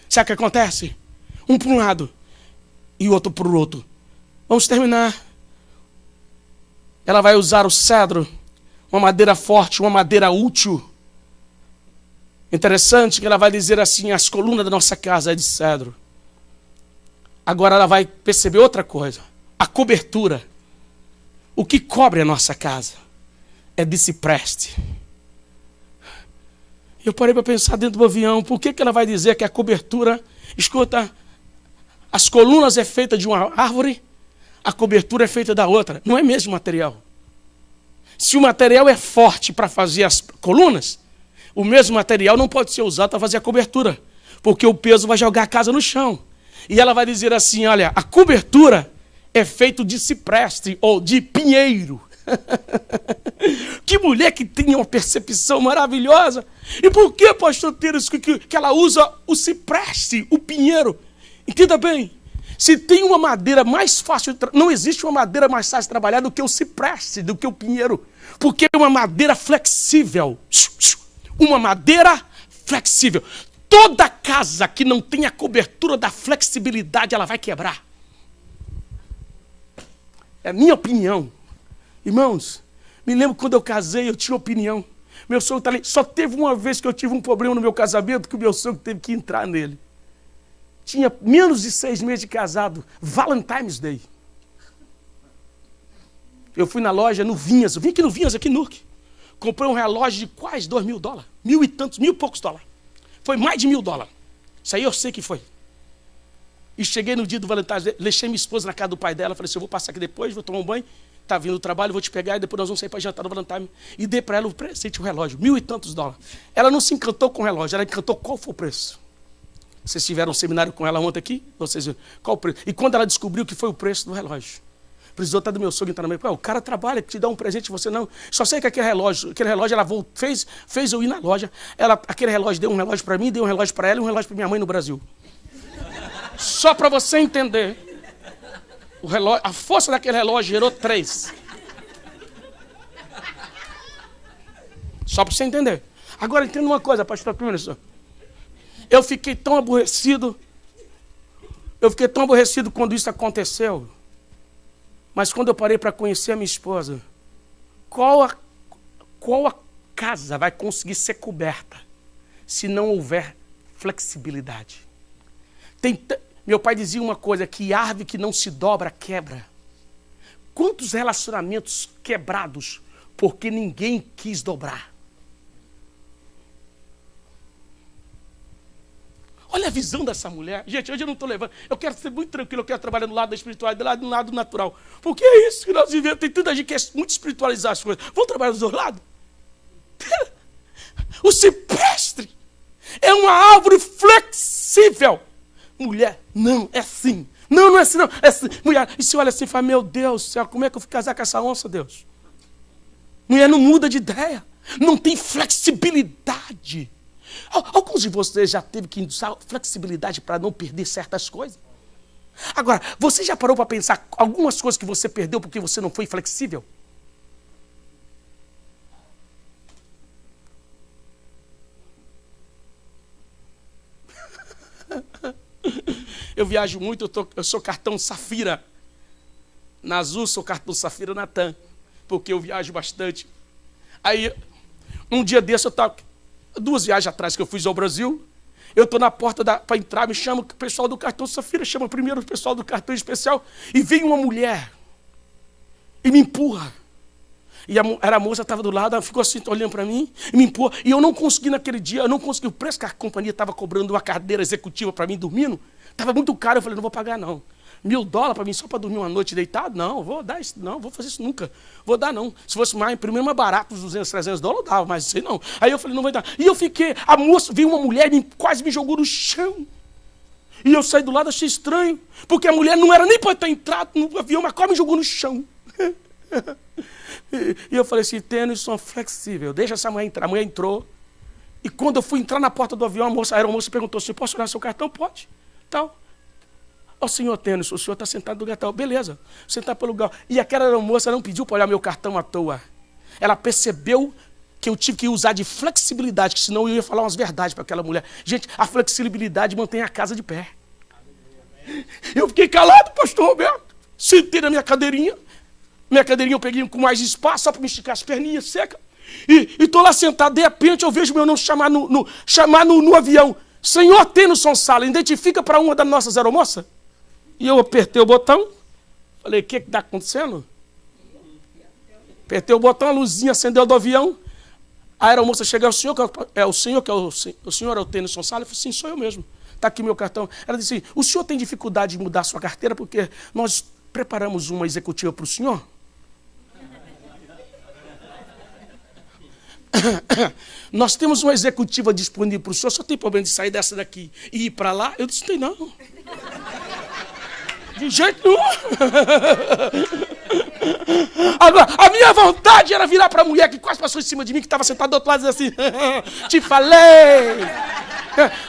sabe o que acontece? Um para um lado e o outro para o outro. Vamos terminar. Ela vai usar o cedro, uma madeira forte, uma madeira útil. Interessante que ela vai dizer assim, as colunas da nossa casa é de cedro. Agora ela vai perceber outra coisa. A cobertura. O que cobre a nossa casa é de cipreste. Eu parei para pensar dentro do avião, por que ela vai dizer que a cobertura... Escuta, as colunas é feita de uma árvore, a cobertura é feita da outra. Não é mesmo material. Se o material é forte para fazer as colunas, o mesmo material não pode ser usado para fazer a cobertura, porque o peso vai jogar a casa no chão. E ela vai dizer assim, olha, a cobertura é feita de cipreste ou de pinheiro. Que mulher que tem uma percepção maravilhosa. E por que, pastor Teres, que ela usa o cipreste, o pinheiro? Entenda bem, se tem uma madeira mais fácil, não existe uma madeira mais fácil de trabalhar do que o cipreste, do que o pinheiro, porque é uma madeira flexível. Uma madeira flexível. Toda casa que não tem a cobertura da flexibilidade, ela vai quebrar. É a minha opinião. Irmãos, me lembro quando eu casei, eu tinha opinião. Meu sogro está ali. Só teve uma vez que eu tive um problema no meu casamento, que o meu sogro teve que entrar nele. Tinha menos de 6 meses de casado. Valentine's Day. Eu fui na loja, no Vinhas. Eu vim aqui no Vinhas, aqui no Nuke. Comprei um relógio de quase $2.000. Mil e poucos dólares. Foi mais de $1.000. Isso aí eu sei que foi. E cheguei no dia do Valentine's Day, deixei minha esposa na casa do pai dela. Falei assim, eu vou passar aqui depois, vou tomar um banho. Tá vindo do trabalho, vou te pegar e depois nós vamos sair para jantar no Valentine. E dei para ela o presente, o relógio, $1.000 e tantos. Ela não se encantou com o relógio, ela encantou qual foi o preço. Vocês tiveram um seminário com ela ontem aqui? Vocês viram qual o preço? E quando ela descobriu que foi o preço do relógio, precisou estar do meu sogro entrar no meio. O cara trabalha, te dá um presente, você não. Só sei que aquele relógio ela fez eu ir na loja. Aquele relógio deu um relógio para mim, deu um relógio para ela e um relógio para minha mãe no Brasil. Só para você entender. O relógio, a força daquele relógio gerou 3. Só para você entender. Agora entenda uma coisa, pastor Clínico. Eu fiquei tão aborrecido quando isso aconteceu. Mas quando eu parei para conhecer a minha esposa, qual qual a casa vai conseguir ser coberta se não houver flexibilidade? Meu pai dizia uma coisa, que árvore que não se dobra, quebra. Quantos relacionamentos quebrados porque ninguém quis dobrar? Olha a visão dessa mulher. Gente, hoje eu não estou levando. Eu quero ser muito tranquilo, eu quero trabalhar no lado da espiritualidade, do lado natural. Porque é isso que nós vivemos. Tem tanta gente que quer muito espiritualizar as coisas. Vamos trabalhar dos dois lados? O cipreste é uma árvore flexível. Mulher, não, é assim. Não, não é assim, não. É assim. Mulher, e você olha assim e fala, meu Deus do céu, como é que eu fui casar com essa onça, Deus? Mulher não muda de ideia. Não tem flexibilidade. Alguns de vocês já teve que usar flexibilidade para não perder certas coisas. Agora, você já parou para pensar algumas coisas que você perdeu porque você não foi flexível? Eu viajo muito, eu sou cartão Safira. Na Azul, sou cartão Safira na TAM, porque eu viajo bastante. Aí, um dia desse, eu estava... 2 viagens atrás que eu fui ao Brasil, eu estou na porta para entrar, me chama o pessoal do cartão Safira, chama primeiro o pessoal do cartão especial, e vem uma mulher e me empurra. E a moça estava do lado, ela ficou assim, olhando para mim, e me empurra. E eu não consegui naquele dia, o preço que a companhia estava cobrando uma cadeira executiva para mim dormindo, estava muito caro, eu falei, não vou pagar não. $1.000 para mim só para dormir uma noite deitado? Não, vou dar isso, não, vou fazer isso nunca. Vou dar não. Se fosse primeiro mais barato, uns $200, $300, eu dava, mas isso aí não. Aí eu falei, não vai dar. E eu fiquei, a moça, veio uma mulher e quase me jogou no chão. E eu saí do lado, achei estranho, porque a mulher não era nem para ter entrado no avião, mas quase me jogou no chão. E eu falei assim, Tennyson, flexível, deixa essa mulher entrar. A mulher entrou, e quando eu fui entrar na porta do avião, a aeromoça perguntou assim, posso olhar seu cartão? Pode. Tal. Ó, senhor Tennyson, o senhor está sentado no lugar tal. Beleza, sentar pelo lugar. E aquela aeromoça não pediu para olhar meu cartão à toa. Ela percebeu que eu tive que usar de flexibilidade, que senão eu ia falar umas verdades para aquela mulher. Gente, a flexibilidade mantém a casa de pé. Eu fiquei calado, pastor Roberto. Sentei na minha cadeirinha. Minha cadeirinha eu peguei com mais espaço, só para me esticar as perninhas secas. E estou lá sentado, de repente eu vejo meu nome chamar no avião. Senhor Tennyson Sala, identifica para uma das nossas aeromoças? E eu apertei o botão. Falei, o que está acontecendo? Apertei o botão, a luzinha acendeu do avião. A aeromoça chegou, o senhor é o Tennyson Sala? Eu falei, sim, sou eu mesmo. Está aqui meu cartão. Ela disse, o senhor tem dificuldade de mudar sua carteira porque nós preparamos uma executiva para o senhor? Nós temos uma executiva disponível para o senhor, só tem problema de sair dessa daqui e ir para lá? Eu disse, não. De jeito nenhum. Agora, a minha vontade era virar para a mulher que quase passou em cima de mim, que estava sentada do outro lado e dizer assim, te falei.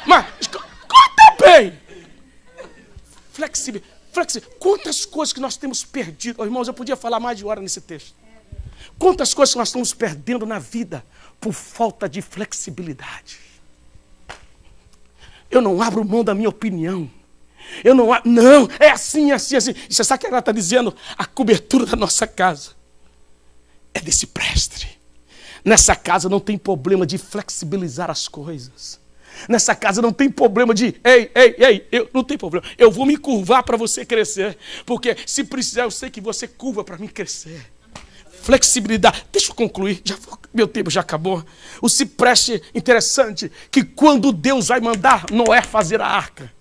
Mas, conta bem. Flexível. Quantas coisas que nós temos perdido. Oh, irmãos, eu podia falar mais de hora nesse texto. Quantas coisas que nós estamos perdendo na vida por falta de flexibilidade. Eu não abro mão da minha opinião. Não, é assim, assim, assim. E você sabe o que ela está dizendo? A cobertura da nossa casa é desse prestre. Nessa casa não tem problema de flexibilizar as coisas. Nessa casa não tem problema de, não tem problema. Eu vou me curvar para você crescer. Porque se precisar, eu sei que você curva para mim crescer. Flexibilidade. Deixa eu concluir. Meu tempo já acabou. O cipreste interessante que quando Deus vai mandar Noé fazer a arca,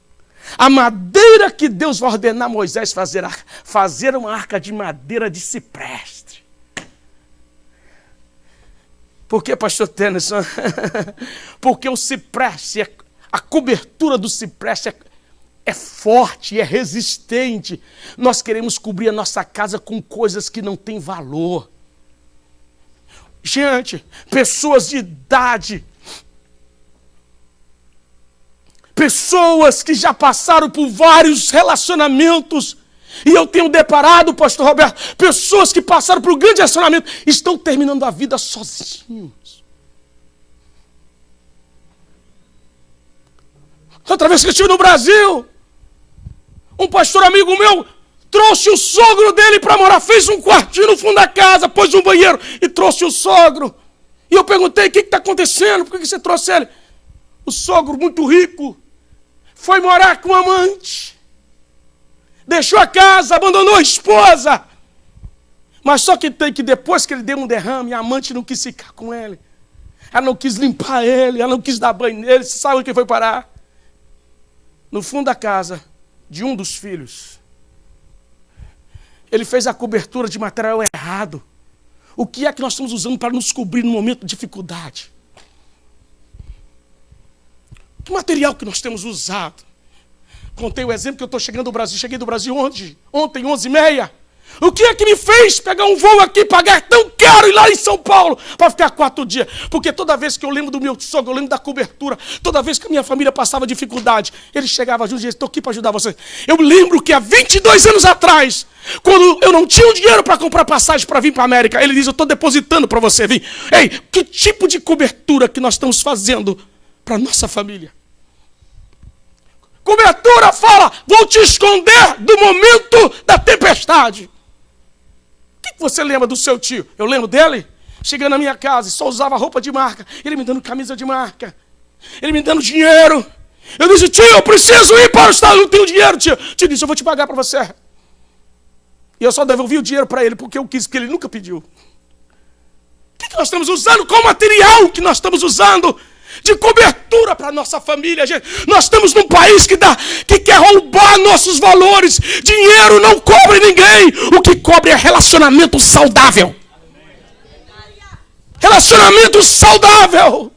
a madeira que Deus vai ordenar Moisés fazer uma arca de madeira de cipreste. Por que, pastor Tennyson? Porque o cipreste, a cobertura do cipreste é forte, é resistente. Nós queremos cobrir a nossa casa com coisas que não têm valor. Gente, pessoas de idade, pessoas que já passaram por vários relacionamentos, e eu tenho deparado, pastor Roberto, pessoas que passaram por um grande relacionamento, estão terminando a vida sozinhos. Outra vez que eu estive no Brasil, um pastor amigo meu trouxe o sogro dele para morar, fez um quartinho no fundo da casa, pôs um banheiro e trouxe o sogro. E eu perguntei, o que está acontecendo? Por que você trouxe ele? O sogro, muito rico, foi morar com o amante. Deixou a casa, abandonou a esposa. Mas só que depois que ele deu um derrame, a amante não quis ficar com ele. Ela não quis limpar ele, ela não quis dar banho nele. Você sabe onde que foi parar? No fundo da casa de um dos filhos. Ele fez a cobertura de material errado. O que é que nós estamos usando para nos cobrir no momento de dificuldade? Que material que nós temos usado? Contei o exemplo que eu estou chegando do Brasil. Cheguei do Brasil ontem 11h30. O que é que me fez pegar um voo aqui, pagar tão caro e lá em São Paulo para ficar 4 dias? Porque toda vez que eu lembro do meu sogro, eu lembro da cobertura, toda vez que a minha família passava dificuldade, ele chegava junto e dizia, estou aqui para ajudar você. Eu lembro que há 22 anos atrás, quando eu não tinha o dinheiro para comprar passagem para vir para a América, ele diz, eu estou depositando para você vir. Ei, que tipo de cobertura que nós estamos fazendo para a nossa família? Cobertura fala, vou te esconder do momento da tempestade. O que você lembra do seu tio? Eu lembro dele, chegando na minha casa, só usava roupa de marca, ele me dando camisa de marca, ele me dando dinheiro. Eu disse, tio, eu preciso ir para o estado, eu não tenho dinheiro, tio. Tio disse, eu vou te pagar para você. E eu só devolvi o dinheiro para ele, porque eu quis, que ele nunca pediu. O que nós estamos usando? Qual material que nós estamos usando de cobertura para a nossa família, gente? Nós estamos num país que quer roubar nossos valores. Dinheiro não cobre ninguém. O que cobre é relacionamento saudável. Relacionamento saudável.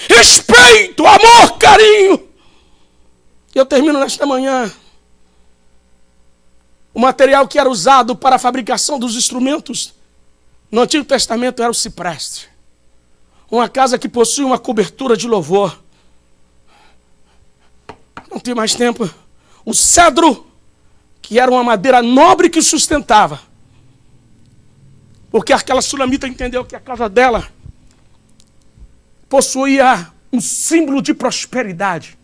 Respeito, amor, carinho. E eu termino nesta manhã. O material que era usado para a fabricação dos instrumentos no Antigo Testamento era o cipreste. Uma casa que possui uma cobertura de louvor. Não tem mais tempo. O cedro, que era uma madeira nobre que sustentava. Porque aquela sunamita entendeu que a casa dela possuía um símbolo de prosperidade.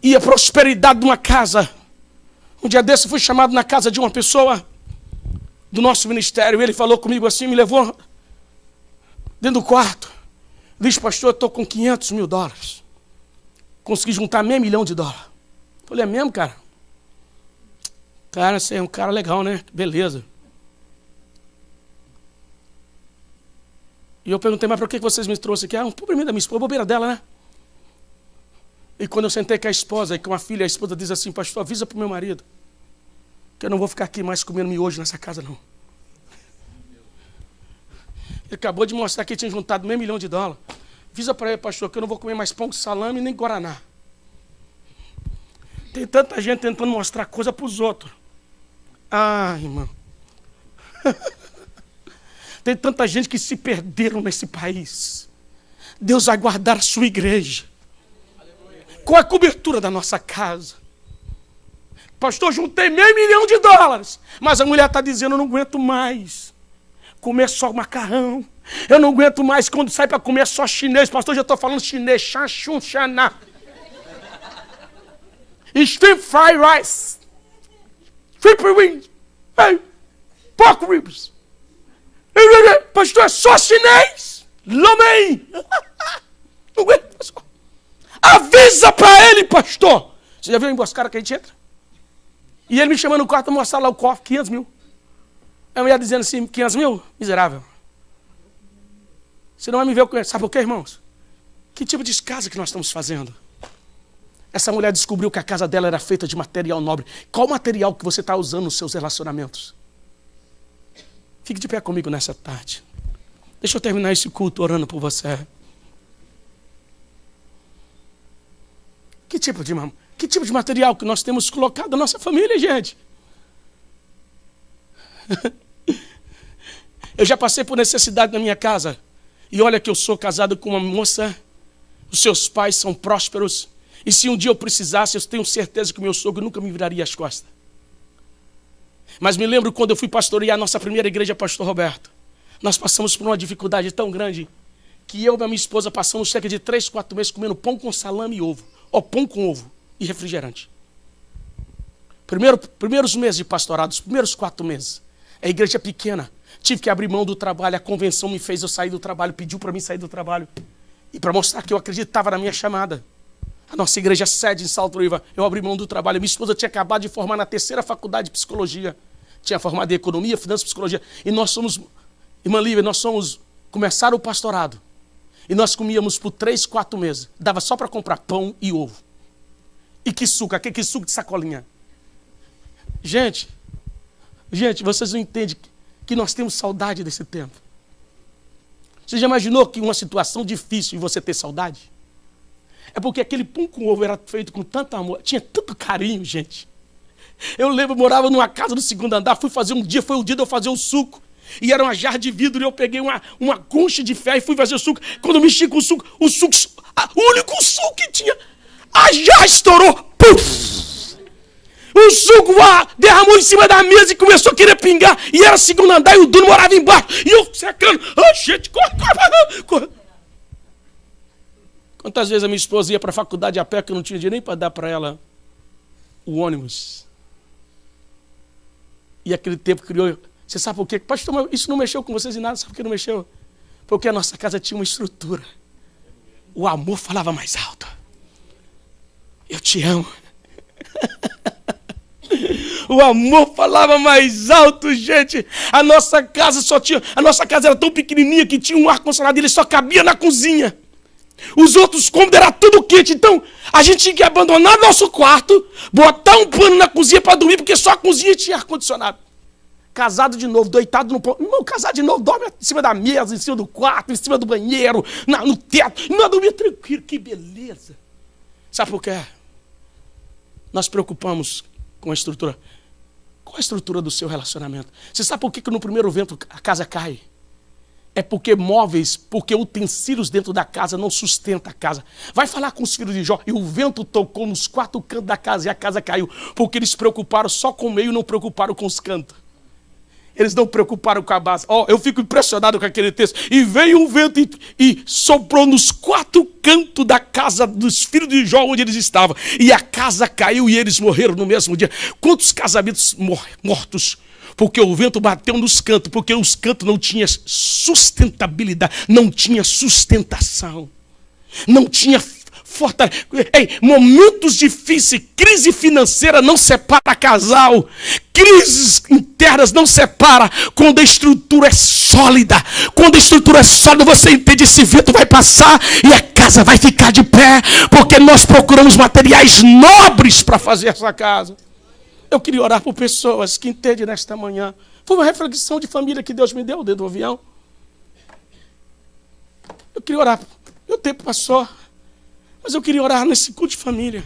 E a prosperidade de uma casa. Um dia desse eu fui chamado na casa de uma pessoa do nosso ministério. Ele falou comigo assim, me levou dentro do quarto. Diz, pastor, eu estou com $500 mil. Consegui juntar $500 milhão. Falei, é mesmo, cara? Cara, você é um cara legal, né? Beleza. E eu perguntei, mas por que vocês me trouxeram aqui? Ah, um problema da minha esposa, bobeira dela, né? E quando eu sentei com a esposa e com a filha, a esposa diz assim, pastor, avisa para o meu marido que eu não vou ficar aqui mais comendo miojo nessa casa, não. Ele acabou de mostrar que tinha juntado $500 milhão. Avisa para ele, pastor, que eu não vou comer mais pão com salame nem guaraná. Tem tanta gente tentando mostrar coisa para os outros. Ah, irmão. Tem tanta gente que se perderam nesse país. Deus vai guardar a sua igreja. Qual a cobertura da nossa casa? Pastor, juntei $500 milhão. Mas a mulher está dizendo, eu não aguento mais comer só macarrão. Eu não aguento mais quando sai para comer só chinês. Pastor, já estou falando chinês. Chachun, xaná. Steam fried rice. Triple wings. Pork ribs. Pastor, é só chinês. Lomei. Não aguento, pastor. Avisa para ele, pastor. Você já viu a emboscada que a gente entra? E ele me chamando no quarto para mostrar lá o cofre, 500 mil. A mulher dizendo assim, 500 mil? Miserável. Você não vai me ver com ele. Sabe por quê, irmãos? Que tipo de casa que nós estamos fazendo? Essa mulher descobriu que a casa dela era feita de material nobre. Qual material que você está usando nos seus relacionamentos? Fique de pé comigo nessa tarde. Deixa eu terminar esse culto orando por você. Que tipo de material que nós temos colocado na nossa família, gente? Eu já passei por necessidade na minha casa. E olha que eu sou casado com uma moça. Os seus pais são prósperos. E se um dia eu precisasse, eu tenho certeza que o meu sogro nunca me viraria as costas. Mas me lembro quando eu fui pastorear a nossa primeira igreja, pastor Roberto. Nós passamos por uma dificuldade tão grande que eu e a minha esposa passamos cerca de 3, 4 meses comendo pão com salame e ovo. Ou pão com ovo e refrigerante. Primeiros meses de pastorado, os primeiros 4 meses. A igreja pequena. Tive que abrir mão do trabalho, a convenção me fez eu sair do trabalho, pediu para mim sair do trabalho. E para mostrar que eu acreditava na minha chamada. A nossa igreja sede em Salto Riva, eu abri mão do trabalho. Minha esposa tinha acabado de formar na 3ª faculdade de psicologia. Tinha formado em economia, finanças e psicologia. E nós somos, irmã Lívia, começaram o pastorado. E nós comíamos por 3, 4 meses. Dava só para comprar pão e ovo. E que suco, aquele suco de sacolinha. Gente, vocês não entendem que nós temos saudade desse tempo. Você já imaginou que uma situação difícil e você ter saudade? É porque aquele pão com ovo era feito com tanto amor, tinha tanto carinho, gente. Eu lembro, eu morava numa casa no 2º andar, foi o dia de eu fazer o suco. E era uma jarra de vidro e eu peguei uma concha de ferro e fui fazer o suco. Quando eu mexi com o suco, o único suco que tinha, a jarra estourou. Puf! O suco derramou em cima da mesa e começou a querer pingar. E era 2º andar e o dono morava embaixo. E eu secando. Ah, gente, corre. Quantas vezes a minha esposa ia para a faculdade a pé que eu não tinha dinheiro nem para dar para ela o ônibus. E aquele tempo criou... Você sabe por quê? Pastor, isso não mexeu com vocês em nada. Sabe por que não mexeu? Porque a nossa casa tinha uma estrutura. O amor falava mais alto. Eu te amo. O amor falava mais alto, gente. A nossa casa era tão pequenininha que tinha um ar-condicionado e ele só cabia na cozinha. Os outros cômodos era tudo quente. Então, a gente tinha que abandonar nosso quarto, botar um pano na cozinha para dormir, porque só a cozinha tinha ar-condicionado. Casado de novo, deitado no pão. Irmão, casado de novo, dorme em cima da mesa, em cima do quarto, em cima do banheiro, no teto. Não dormia tranquilo, que beleza. Sabe por quê? Nós preocupamos com a estrutura. Qual a estrutura do seu relacionamento? Você sabe por que no primeiro vento a casa cai? É porque utensílios dentro da casa não sustentam a casa. Vai falar com os filhos de Jó. E o vento tocou nos 4 cantos da casa e a casa caiu. Porque eles se preocuparam só com o meio e não preocuparam com os cantos. Eles não preocuparam com a base. Eu fico impressionado com aquele texto. E veio um vento e soprou nos 4 cantos da casa dos filhos de Jó, onde eles estavam. E a casa caiu e eles morreram no mesmo dia. Quantos casamentos mortos? Porque o vento bateu nos cantos, porque os cantos não tinham sustentabilidade, não tinha sustentação, não tinha fortaleza. Momentos difíceis, crise financeira não separa casal, crises internas não separa, quando a estrutura é sólida. Quando a estrutura é sólida, você entende, esse vento vai passar e a casa vai ficar de pé, porque nós procuramos materiais nobres para fazer essa casa. Eu queria orar por pessoas que entendem nesta manhã. Foi uma reflexão de família que Deus me deu dentro do avião. Eu queria orar. Meu tempo passou. Mas eu queria orar nesse culto de família.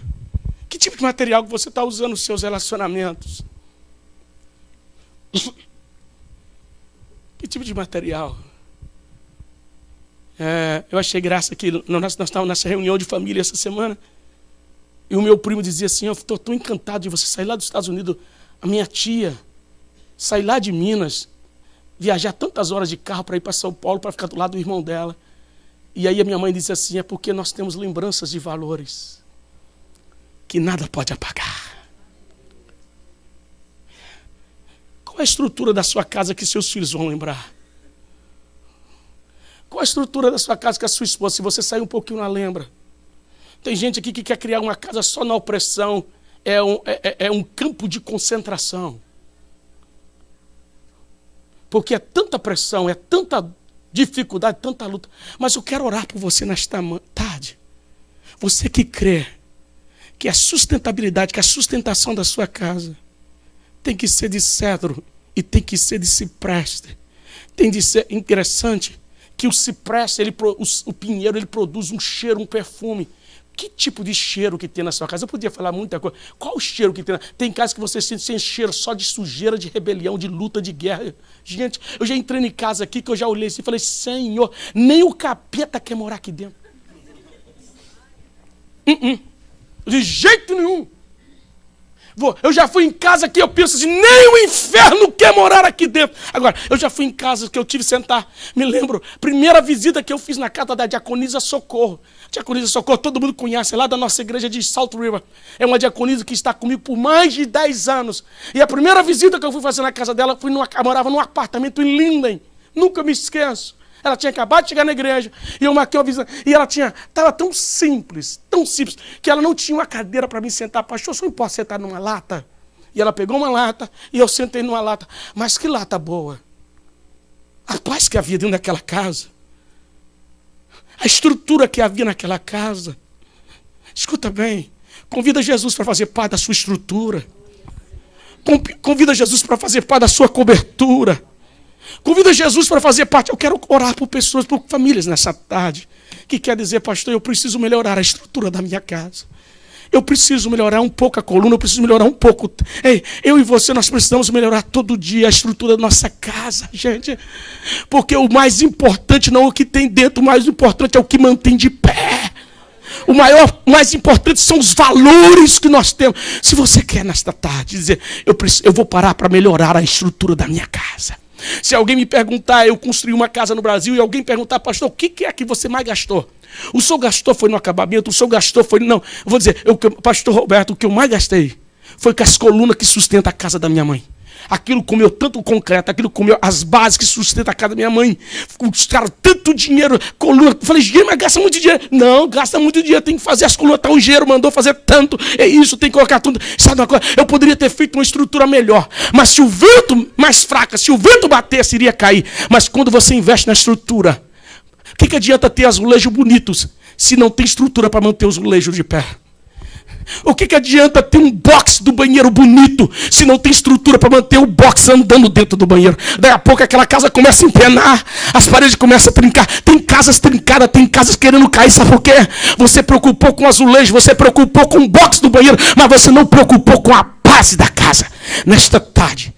Que tipo de material que você está usando nos seus relacionamentos? Que tipo de material? Eu achei graça que nós estávamos nessa reunião de família essa semana. E o meu primo dizia assim, eu estou tão encantado de você sair lá dos Estados Unidos. A minha tia, sair lá de Minas, viajar tantas horas de carro para ir para São Paulo, para ficar do lado do irmão dela. E aí a minha mãe disse assim, é porque nós temos lembranças de valores que nada pode apagar. Qual a estrutura da sua casa que seus filhos vão lembrar? Qual a estrutura da sua casa que a sua esposa, se você sair um pouquinho, não lembra? Tem gente aqui que quer criar uma casa só na opressão. É um campo de concentração. Porque é tanta pressão, é tanta dificuldade, tanta luta. Mas eu quero orar por você nesta tarde. Você que crê que a sustentabilidade, que a sustentação da sua casa tem que ser de cedro e tem que ser de cipreste. Tem de ser interessante que o cipreste, o pinheiro, ele produz um cheiro, um perfume. Que tipo de cheiro que tem na sua casa? Eu podia falar muita coisa. Qual o cheiro que tem? Tem casa que você sente cheiro só de sujeira, de rebelião, de luta, de guerra. Gente, eu já entrei em casa aqui que eu já olhei assim e falei, Senhor, nem o capeta quer morar aqui dentro. De jeito nenhum. Eu já fui em casa que eu penso assim, nem o inferno quer morar aqui dentro. Agora, eu já fui em casa que eu tive que sentar. Me lembro, primeira visita que eu fiz na casa da diaconisa Socorro. Diaconisa Socorro, todo mundo conhece, é lá da nossa igreja de Salt River. É uma diaconisa que está comigo por mais de 10 anos. E a primeira visita que eu fui fazer na casa dela, morava num apartamento em Linden. Nunca me esqueço. Ela tinha acabado de chegar na igreja. E eu marquei uma visita. E ela estava tão simples, que ela não tinha uma cadeira para me sentar. Pastor, eu só não posso sentar numa lata? E ela pegou uma lata e eu sentei numa lata. Mas que lata boa. A paz que havia dentro daquela casa. A estrutura que havia naquela casa. Escuta bem. Convida Jesus para fazer parte da sua estrutura. Convida Jesus para fazer parte da sua cobertura. Convida Jesus para fazer parte. Eu quero orar por pessoas, por famílias nessa tarde. Que quer dizer, pastor, eu preciso melhorar a estrutura da minha casa. Eu preciso melhorar um pouco a coluna, eu preciso melhorar um pouco. Ei, eu e você, nós precisamos melhorar todo dia a estrutura da nossa casa, gente. Porque o mais importante não é o que tem dentro, o mais importante é o que mantém de pé. O mais importante são os valores que nós temos. Se você quer nesta tarde dizer, eu vou parar para melhorar a estrutura da minha casa. Se alguém me perguntar, eu construí uma casa no Brasil, e alguém perguntar, pastor, o que é que você mais gastou? O senhor gastou foi no acabamento, o senhor gastou foi... Não, eu vou dizer, pastor Roberto, o que eu mais gastei foi com as colunas que sustentam a casa da minha mãe. Aquilo comeu tanto concreto, aquilo comeu as bases que sustentam a casa da minha mãe. Custaram tanto dinheiro, coluna. Eu falei, gente, mas gasta muito dinheiro. Não, gasta muito dinheiro, tem que fazer as colunas. Tá, o engenheiro mandou fazer tanto. É isso, tem que colocar tudo. Sabe uma coisa? Eu poderia ter feito uma estrutura melhor. Mas se o vento mais fraca, se o vento batesse, iria cair. Mas quando você investe na estrutura, o que adianta ter azulejos bonitos se não tem estrutura para manter os azulejos de pé? O que adianta ter um box do banheiro bonito se não tem estrutura para manter o box andando dentro do banheiro? Daí a pouco aquela casa começa a empenar, as paredes começam a trincar. Tem casas trincadas, tem casas querendo cair. Sabe por quê? Você preocupou com o azulejo, você preocupou com o box do banheiro, mas você não preocupou com a base da casa. Nesta tarde,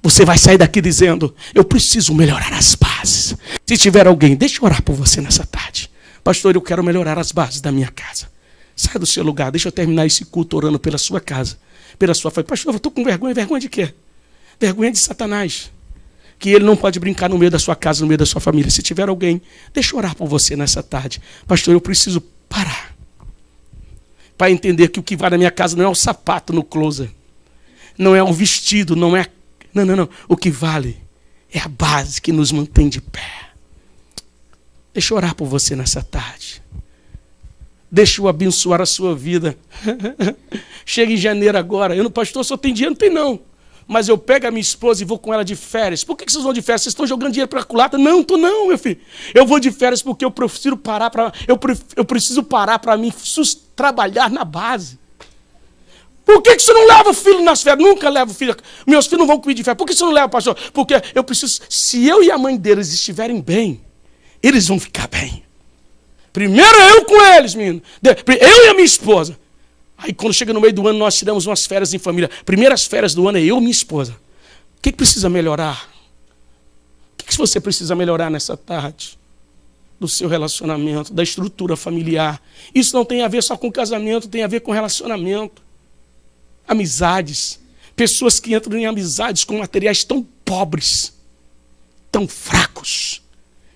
você vai sair daqui dizendo, eu preciso melhorar as bases. Se tiver alguém, deixa eu orar por você nessa tarde. Pastor, eu quero melhorar as bases da minha casa. Sai do seu lugar, deixa eu terminar esse culto orando pela sua casa, pela sua família. Pastor, eu estou com vergonha. Vergonha de quê? Vergonha de Satanás. Que ele não pode brincar no meio da sua casa, no meio da sua família. Se tiver alguém, deixa eu orar por você nessa tarde. Pastor, eu preciso parar. Para entender que o que vai na minha casa não é o sapato no closet. Não é um vestido, não é... Não. O que vale é a base que nos mantém de pé. Deixa eu orar por você nessa tarde. Deixa eu abençoar a sua vida. Chega em janeiro agora. Eu não, pastor, só tem dinheiro? Não tem não. Mas eu pego a minha esposa e vou com ela de férias. Por que vocês vão de férias? Vocês estão jogando dinheiro para a culata? Não, estou não, meu filho. Eu vou de férias porque eu preciso parar para... Eu preciso parar para mim trabalhar na base. Por que você não leva o filho nas férias? Nunca levo o filho. Meus filhos não vão comer de férias. Por que você não leva, pastor? Porque eu preciso... Se eu e a mãe deles estiverem bem, eles vão ficar bem. Primeiro eu com eles, menino. Eu e a minha esposa. Aí quando chega no meio do ano, nós tiramos umas férias em família. Primeiras férias do ano é eu e minha esposa. O que precisa melhorar? O que você precisa melhorar nessa tarde? Do seu relacionamento, da estrutura familiar. Isso não tem a ver só com casamento, tem a ver com relacionamento. Amizades. Pessoas que entram em amizades com materiais tão pobres, tão fracos,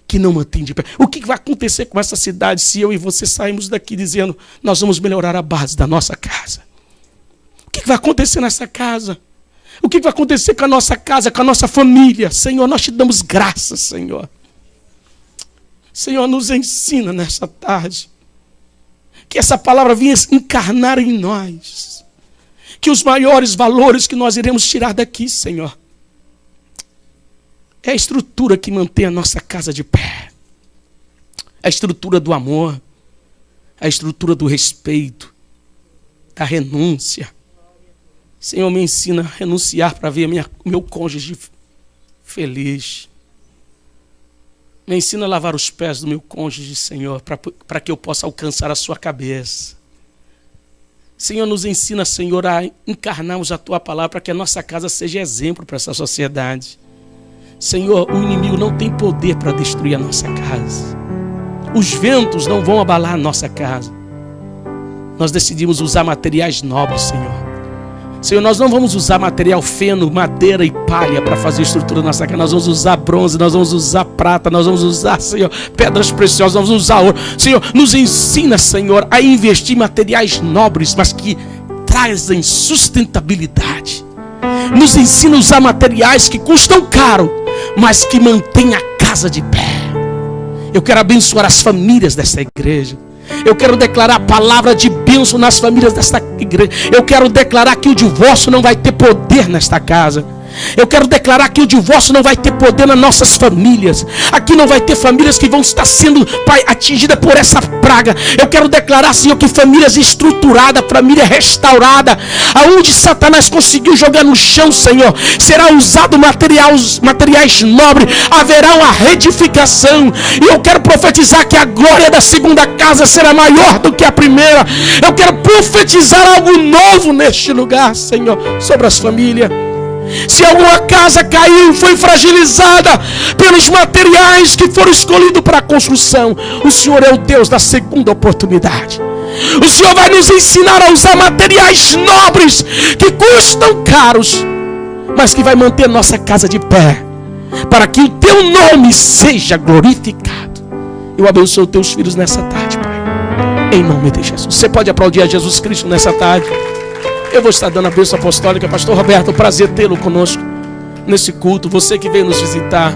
que não mantém de pé. O que vai acontecer com essa cidade se eu e você sairmos daqui dizendo nós vamos melhorar a base da nossa casa? O que vai acontecer nessa casa? O que vai acontecer com a nossa casa, com a nossa família? Senhor, nós te damos graças, Senhor. Senhor, nos ensina nessa tarde que essa palavra venha encarnar em nós. Que os maiores valores que nós iremos tirar daqui, Senhor, é a estrutura que mantém a nossa casa de pé. A estrutura do amor. A estrutura do respeito. Da renúncia. Senhor, me ensina a renunciar para ver meu cônjuge feliz. Me ensina a lavar os pés do meu cônjuge, Senhor, para que eu possa alcançar a sua cabeça. Senhor, nos ensina, Senhor, a encarnarmos a tua palavra para que a nossa casa seja exemplo para essa sociedade. Senhor, o inimigo não tem poder para destruir a nossa casa. Os ventos não vão abalar a nossa casa. Nós decidimos usar materiais nobres, Senhor. Senhor, nós não vamos usar material feno, madeira e palha para fazer a estrutura da nossa casa. Nós vamos usar bronze, nós vamos usar prata, nós vamos usar, Senhor, pedras preciosas, nós vamos usar ouro. Senhor, nos ensina, Senhor, a investir em materiais nobres, mas que trazem sustentabilidade. Nos ensina a usar materiais que custam caro, mas que mantêm a casa de pé. Eu quero abençoar as famílias desta igreja. Eu quero declarar a palavra de bênção nas famílias desta igreja. Eu quero declarar que o divórcio não vai ter poder nesta casa. Eu quero declarar que o divórcio não vai ter poder nas nossas famílias. Aqui não vai ter famílias que vão estar sendo, Pai, atingidas por essa praga. Eu quero declarar, Senhor, que famílias estruturadas, família restaurada, aonde Satanás conseguiu jogar no chão, Senhor, será usado materiais nobres, haverá uma reedificação. E eu quero profetizar que a glória da segunda casa será maior do que a primeira. Eu quero profetizar algo novo neste lugar, Senhor, sobre as famílias. Se alguma casa caiu, foi fragilizada pelos materiais que foram escolhidos para a construção, o Senhor é o Deus da segunda oportunidade. O Senhor vai nos ensinar a usar materiais nobres que custam caros, mas que vai manter nossa casa de pé, para que o teu nome seja glorificado. Eu abençoo teus filhos nessa tarde, Pai, em nome de Jesus. Você pode aplaudir a Jesus Cristo nessa tarde? Eu vou estar dando a bênção apostólica. Pastor Roberto, é um prazer tê-lo conosco nesse culto. Você que veio nos visitar,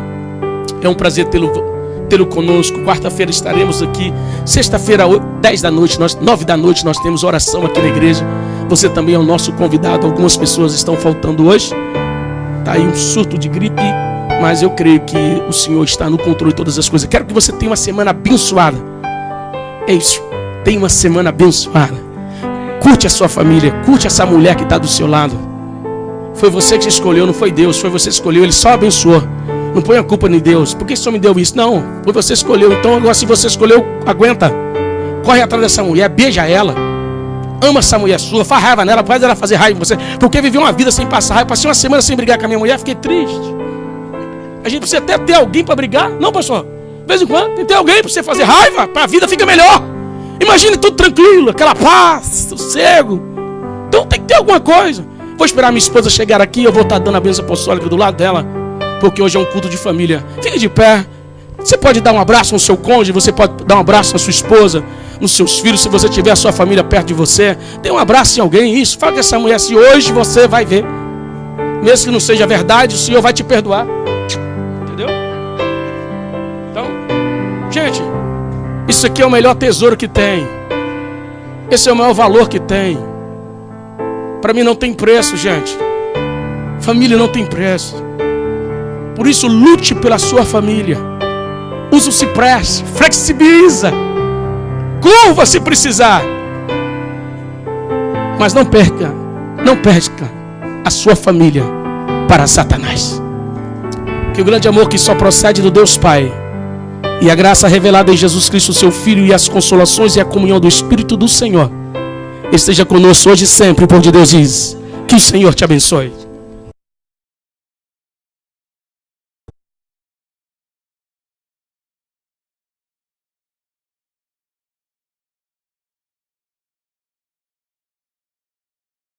é um prazer tê-lo conosco. Quarta-feira estaremos aqui. Sexta-feira, 10 da noite, 9 da noite, nós temos oração aqui na igreja. Você também é o nosso convidado. Algumas pessoas estão faltando hoje. Está aí um surto de gripe, mas eu creio que o Senhor está no controle de todas as coisas. Quero que você tenha uma semana abençoada. É isso. Tenha uma semana abençoada. Curte a sua família, curte essa mulher que está do seu lado. Foi você que escolheu, não foi Deus. Foi você que escolheu, Ele só abençoou. Não põe a culpa em Deus. Por que o Senhor me deu isso? Não, foi você que escolheu. Então agora se você escolheu, aguenta. Corre atrás dessa mulher, beija ela. Ama essa mulher sua, faz raiva nela, faz ela fazer raiva em você. Porque viveu uma vida sem passar raiva. Passei uma semana sem brigar com a minha mulher, fiquei triste. A gente precisa até ter alguém para brigar. Não, pastor? De vez em quando tem que ter alguém para você fazer raiva, para a vida ficar melhor. Imagine tudo tranquilo, aquela paz, sossego. Então tem que ter alguma coisa. Vou esperar minha esposa chegar aqui. Eu vou estar dando a bênção apostólica do lado dela, porque hoje é um culto de família. Fique de pé. Você pode dar um abraço no seu cônjuge. Você pode dar um abraço na sua esposa, nos seus filhos. Se você tiver a sua família perto de você, dê um abraço em alguém. Isso, fala com essa mulher assim: hoje você vai ver. Mesmo que não seja verdade, o Senhor vai te perdoar. Entendeu? Então, gente, isso aqui é o melhor tesouro que tem. Esse é o maior valor que tem. Para mim não tem preço, gente. Família não tem preço. Por isso lute pela sua família. Usa o cipreste, flexibiliza, curva se precisar. Mas não perca a sua família para Satanás. Que o grande amor que só procede do Deus Pai, e a graça revelada em Jesus Cristo, seu Filho, e as consolações e a comunhão do Espírito do Senhor esteja conosco hoje e sempre, por onde Deus diz. Que o Senhor te abençoe.